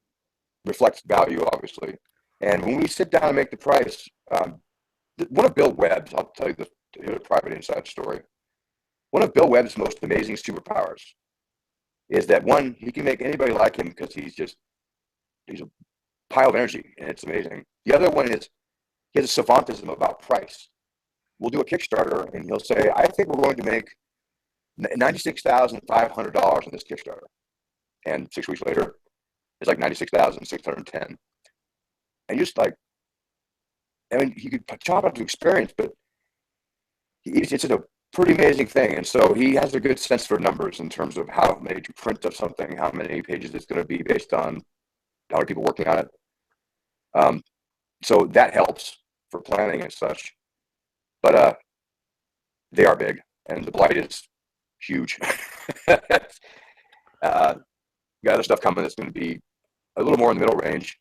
reflect value, obviously. And when we sit down and make the price, one of Bill Webb's, I'll tell you the private inside story. One of Bill Webb's most amazing superpowers is that one, he can make anybody like him because he's a pile of energy, and it's amazing. The other one is he has a savantism about price. We'll do a Kickstarter, and he'll say, "I think we're going to make $96,500 on this Kickstarter," and 6 weeks later, it's like 96,610. And just like, I mean, he could chop up to experience, but it's a pretty amazing thing. And so he has a good sense for numbers in terms of how many to print of something, how many pages it's going to be based on how many people working on it. So that helps for planning and such. But they are big, and the blight is huge. Got other stuff coming that's going to be a little more in the middle range,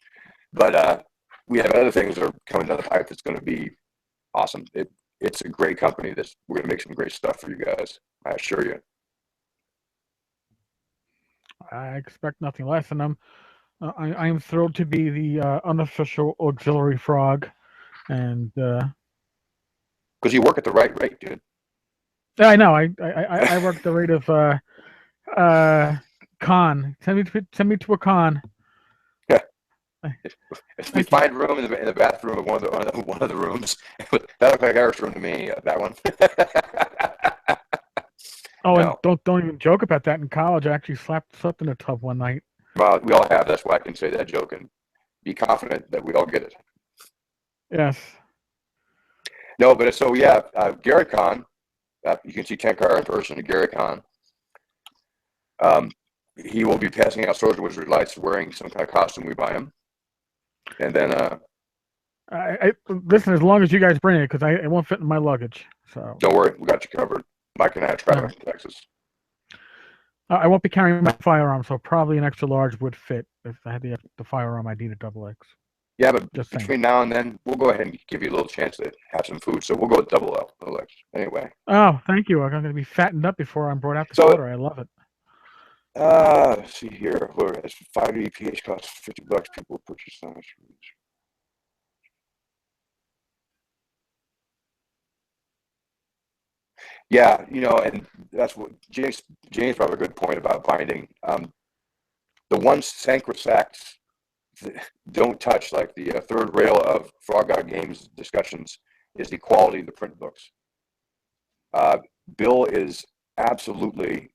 but we have other things that are coming down the pipe that's going to be awesome. It's a great company. We're going to make some great stuff for you guys. I assure you. I expect nothing less, and I am thrilled to be the unofficial auxiliary frog, and Because you work at the right rate, dude. I know I work the rate of con. Send me to a con. If we find room in the bathroom of one of the rooms, that looks like Eric's room to me. That one. Oh, No. and don't even joke about that. In college, I actually slept in a tub one night. Well, we all have. That's why I can say that joke and be confident that we all get it. Yes. No, but so yeah, Gary Con. You can see Tenkar in person at Gary Con. He will be passing out Soldier Wizard lights wearing some kind of costume we buy him. And then I listen, as long as you guys bring it, because it won't fit in my luggage. So don't worry, we got you covered. Mike and I are traveling to Texas. I won't be carrying my firearm, so probably an extra large would fit. If I had the firearm, I'd need a double X. Yeah, but Just between saying. now and then, we'll go ahead and give you a little chance to have some food. So we'll go with double X anyway. Oh, thank you. I'm going to be fattened up before I'm brought out the quarter. I love it. Let's see here. Whereas 5 EPH costs $50. People purchase so much. Yeah, and that's what James brought up a good point about binding. The one sacrosanct don't touch, like the third rail of Frog God Games discussions, is the quality of the print books. Bill is absolutely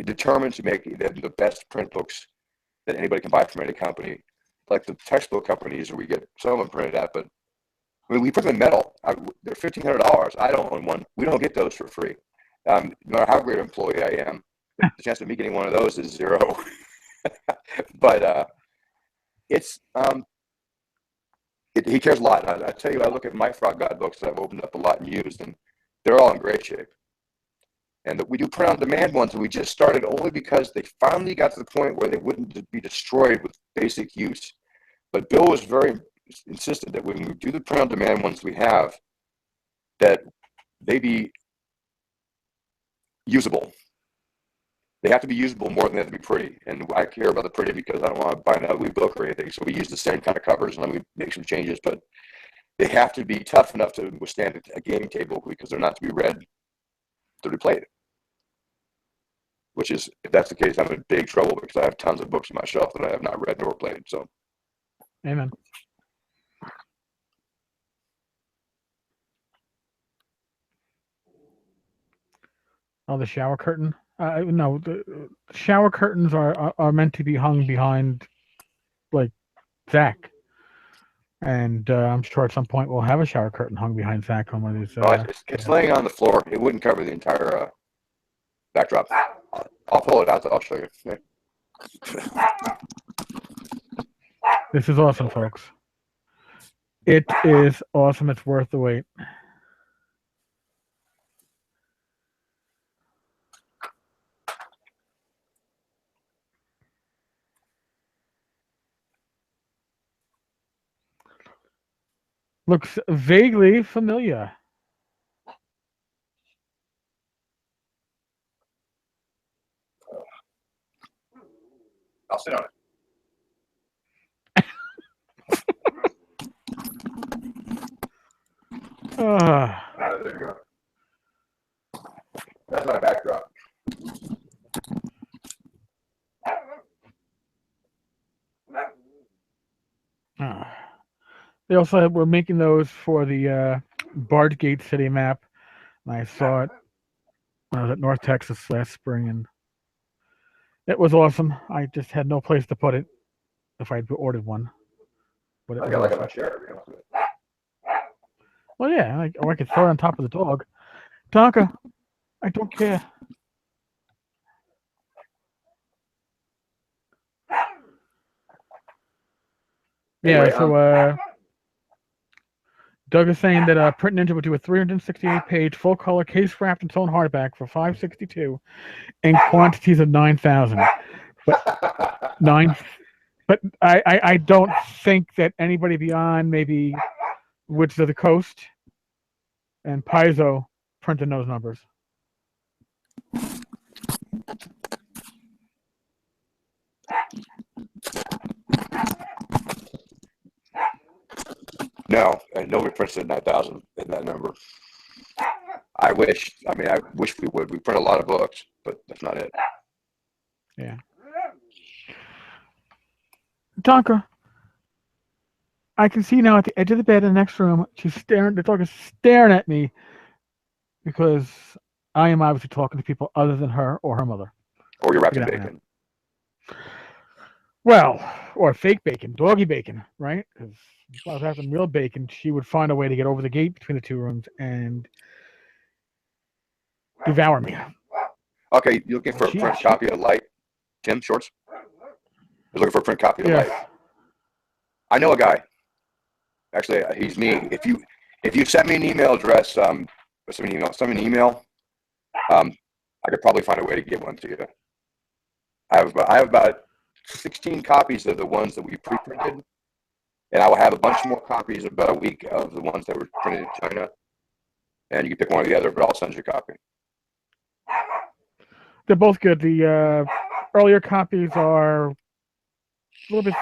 determined to make the best print books that anybody can buy from any company. Like the textbook companies, where we get some of them printed at, but I mean, we print them in metal. They're $1,500. I don't own one. We don't get those for free. No matter how great an employee I am, the chance of me getting one of those is zero. But he cares a lot. I tell you, I look at my Frog God books that I've opened up a lot and used, and they're all in great shape. And we do print on demand ones, and we just started only because they finally got to the point where they wouldn't be destroyed with basic use. But Bill was very insistent that when we do the print on demand ones we have, that they be usable. They have to be usable more than they have to be pretty. And I care about the pretty because I don't want to buy an ugly book or anything. So we use the same kind of covers, and then we make some changes. But they have to be tough enough to withstand a gaming table because they're not to be read, to be played. Which is, if that's the case, I'm in big trouble because I have tons of books on my shelf that I have not read nor played. So, amen. Oh, the shower curtain. No, the shower curtains are meant to be hung behind, like, Zach. And I'm sure at some point we'll have a shower curtain hung behind Zach on one of these. it's laying on the floor. It wouldn't cover the entire backdrop. I'll pull it out. I'll show you. Yeah. This is awesome, folks. It is awesome. It's worth the wait. Looks vaguely familiar. I'll sit on it. There you go. That's my backdrop. They also were making those for the Bardgate City map. And I saw it when I was at North Texas last spring, and it was awesome. I just had no place to put it if I'd ordered one. But I got like on my chair. Well, yeah, or I could throw it on top of the dog. Tonka, I don't care. Anyway, yeah, so Doug is saying that Print Ninja would do a 368-page full-color case-wrapped and sewn hardback for $562 in quantities of 9,000. But But I don't think that anybody beyond maybe Woods of the Coast and Paizo printed those numbers. No, and nobody printed 9,000 in that number. I wish we would. We print a lot of books, but that's not it. Yeah. Tonka, I can see now at the edge of the bed in the next room, the dog is staring at me because I am obviously talking to people other than her or her mother. Or you're wrapped in bacon. Well, or fake bacon, doggy bacon, right? Because if I was having real bacon, she would find a way to get over the gate between the two rooms and devour me. Okay, you're looking for a print copy of Light, Tim Shorts? You're looking for a print copy of Light. I know a guy. Actually, he's me. If you send me an email address, send me an email. I could probably find a way to give one to you. I have about 16 copies of the ones that we pre-printed, and I will have a bunch more copies in about a week of the ones that were printed in China. And you can pick one or the other, but I'll send you a copy. They're both good. The earlier copies are a little bit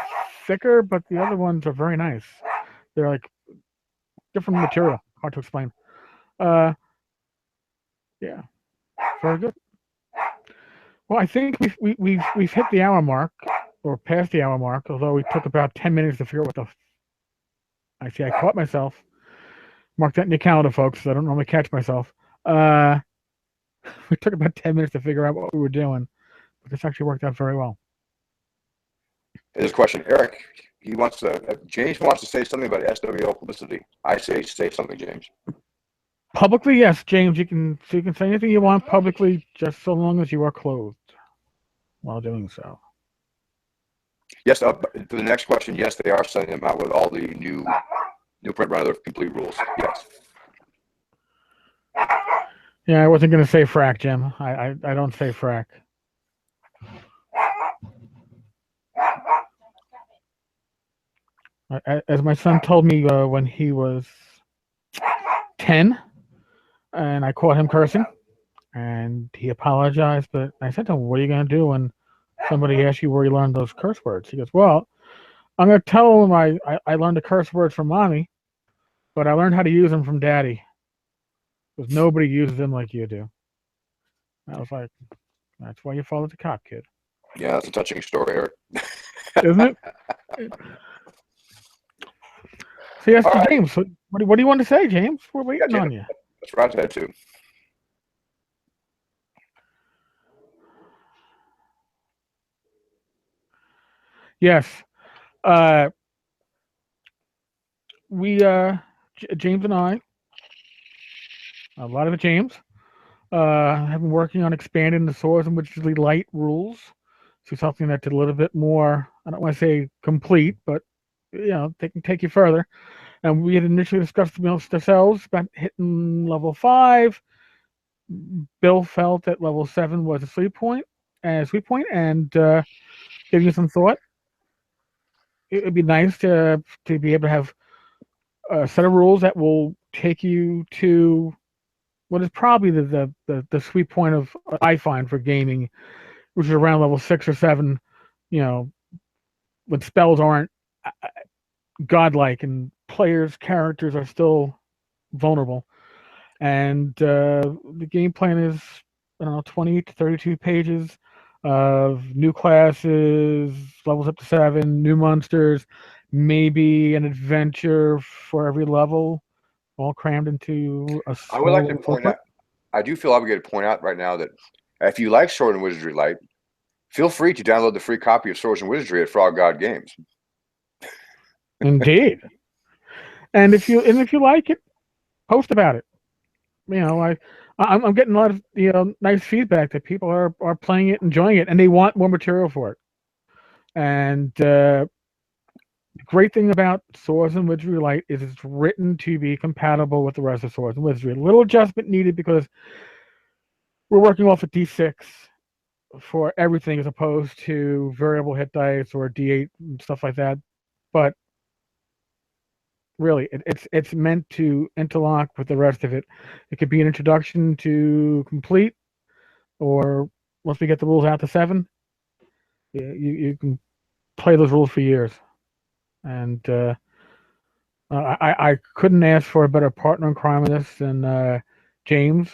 thicker, but the other ones are very nice. They're like different material. Hard to explain. Yeah, very good. Well, I think we've hit the hour mark, or past the hour mark. Although we took about 10 minutes to figure out what the. I see. I caught myself. Mark that in your calendar, folks. I don't normally catch myself. We took about 10 minutes to figure out what we were doing, but this actually worked out very well. This question, Eric, James wants to say something about SWO publicity. I say something, James. Publicly, yes, James. You can say anything you want publicly, just so long as you are clothed while doing so. Yes. For the next question, yes, they are sending them out with all the new print run of the complete rules. Yes. Yeah, I wasn't going to say frack, Jim. I don't say frack. As my son told me when he was 10, and I caught him cursing, and he apologized, but I said to him, what are you going to do when somebody asks you where you learned those curse words? He goes, well, I'm going to tell them I learned the curse words from mommy, but I learned how to use them from daddy, because nobody uses them like you do. I was like, that's why you followed the cop, kid. Yeah, that's a touching story, Eric. Isn't it? So yes, right. James, what do you want to say, James? We're waiting on you. That's right, that too. Yes. We James and I, a lot of it James, have been working on expanding the Swords and Wizardry Light rules to something that's a little bit more, I don't want to say complete, but they can take you further. And we had initially discussed amongst ourselves about hitting level 5. Bill felt that level 7 was a sweet point, and giving you some thought. It would be nice to be able to have a set of rules that will take you to what is probably the sweet point of I find for gaming, which is around level 6 or 7. You know, when spells aren't godlike and players' characters are still vulnerable. And the game plan is, I don't know, 20 to 32 pages of new classes, levels up to 7, new monsters, maybe an adventure for every level, all crammed into a I would small like to little point booklet. out, I do feel obligated to point out right now that if you like Sword and Wizardry Light, feel free to download the free copy of Swords and Wizardry at Frog God Games. Indeed. And if you like it, post about it. You know, I'm getting a lot of nice feedback that people are playing it, enjoying it, and they want more material for it. And the great thing about Swords and Wizardry Light is it's written to be compatible with the rest of Swords and Wizardry. A little adjustment needed because we're working off a D6 for everything as opposed to variable hit dice or D8 and stuff like that. But really, it's meant to interlock with the rest of it. It could be an introduction to complete, or once we get the rules out to 7, you can play those rules for years. And I couldn't ask for a better partner in crime in this than James,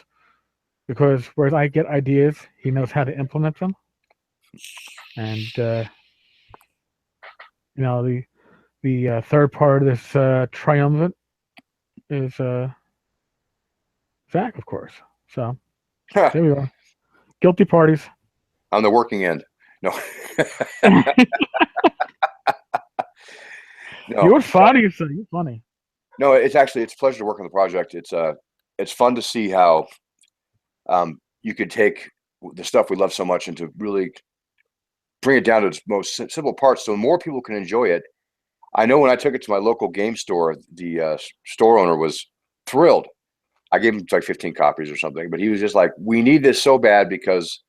because whereas I get ideas, he knows how to implement them. And the third part of this triumvirate is Zach, of course. So there we are. Guilty parties. On the working end. No. No. You're funny. You're funny. No, it's a pleasure to work on the project. It's fun to see how you could take the stuff we love so much and to really bring it down to its most simple parts so more people can enjoy it. I know when I took it to my local game store, the store owner was thrilled. I gave him like 15 copies or something, but he was just like, we need this so bad because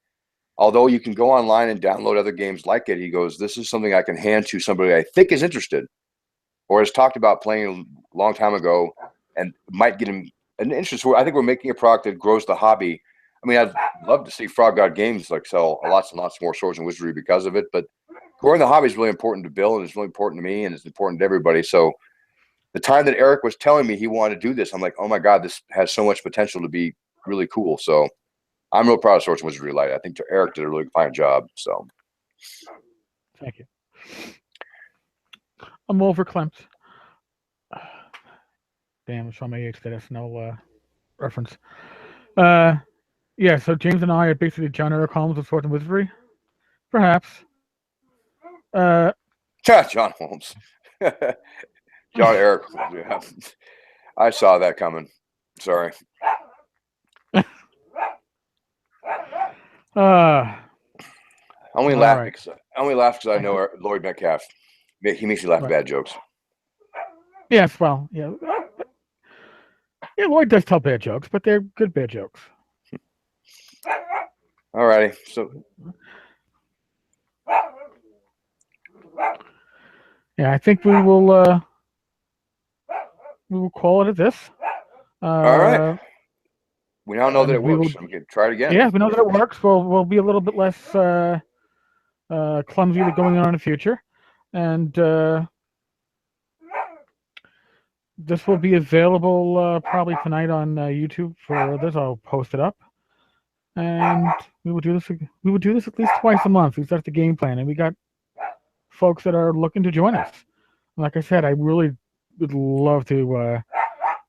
although you can go online and download other games like it, he goes, this is something I can hand to somebody I think is interested or has talked about playing a long time ago and might get him an interest. I think we're making a product that grows the hobby. I mean, I'd love to see Frog God Games like sell lots and lots more Swords and Wizardry because of it, but growing the hobby is really important to Bill and it's really important to me and it's important to everybody. So the time that Erik was telling me he wanted to do this, I'm like, oh my God, this has so much potential to be really cool. So I'm real proud of Swords and Wizardry Light. I think Erik did a really fine job. So thank you. I'm over Klimt. Damn, it's on my age that has no reference. Yeah, so James and I are basically John Erik Holmes of Swords and Wizardry. Perhaps. John Holmes. John Erik. Yeah. I saw that coming. Sorry. I only laugh because I know Lloyd Metcalf. He makes me laugh at bad jokes. Yes, well, yeah. Yeah, Lloyd does tell bad jokes, but they're good bad jokes. All righty. So yeah, I think we will call it at this. All right. We now know that it works. We can try it again. Yeah, we know that it works. We'll be a little bit less clumsy going on in the future, and this will be available probably tonight on YouTube for this. I'll post it up, and we will do this. We would do this at least twice a month. Because that's the game plan, and we got folks that are looking to join us. Like I said, I really would love to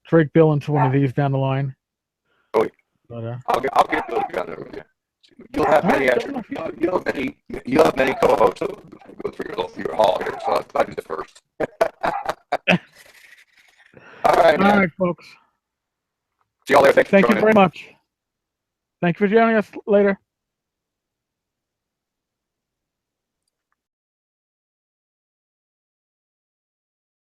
drag Bill into one of these down the line. Oh, but, I'll get Bill down there with you. You'll have many you'll have many co-hosts who go through your hall here, so I'll do the first. All right, folks. See y'all later. Thank you very much. Thank you for joining us later.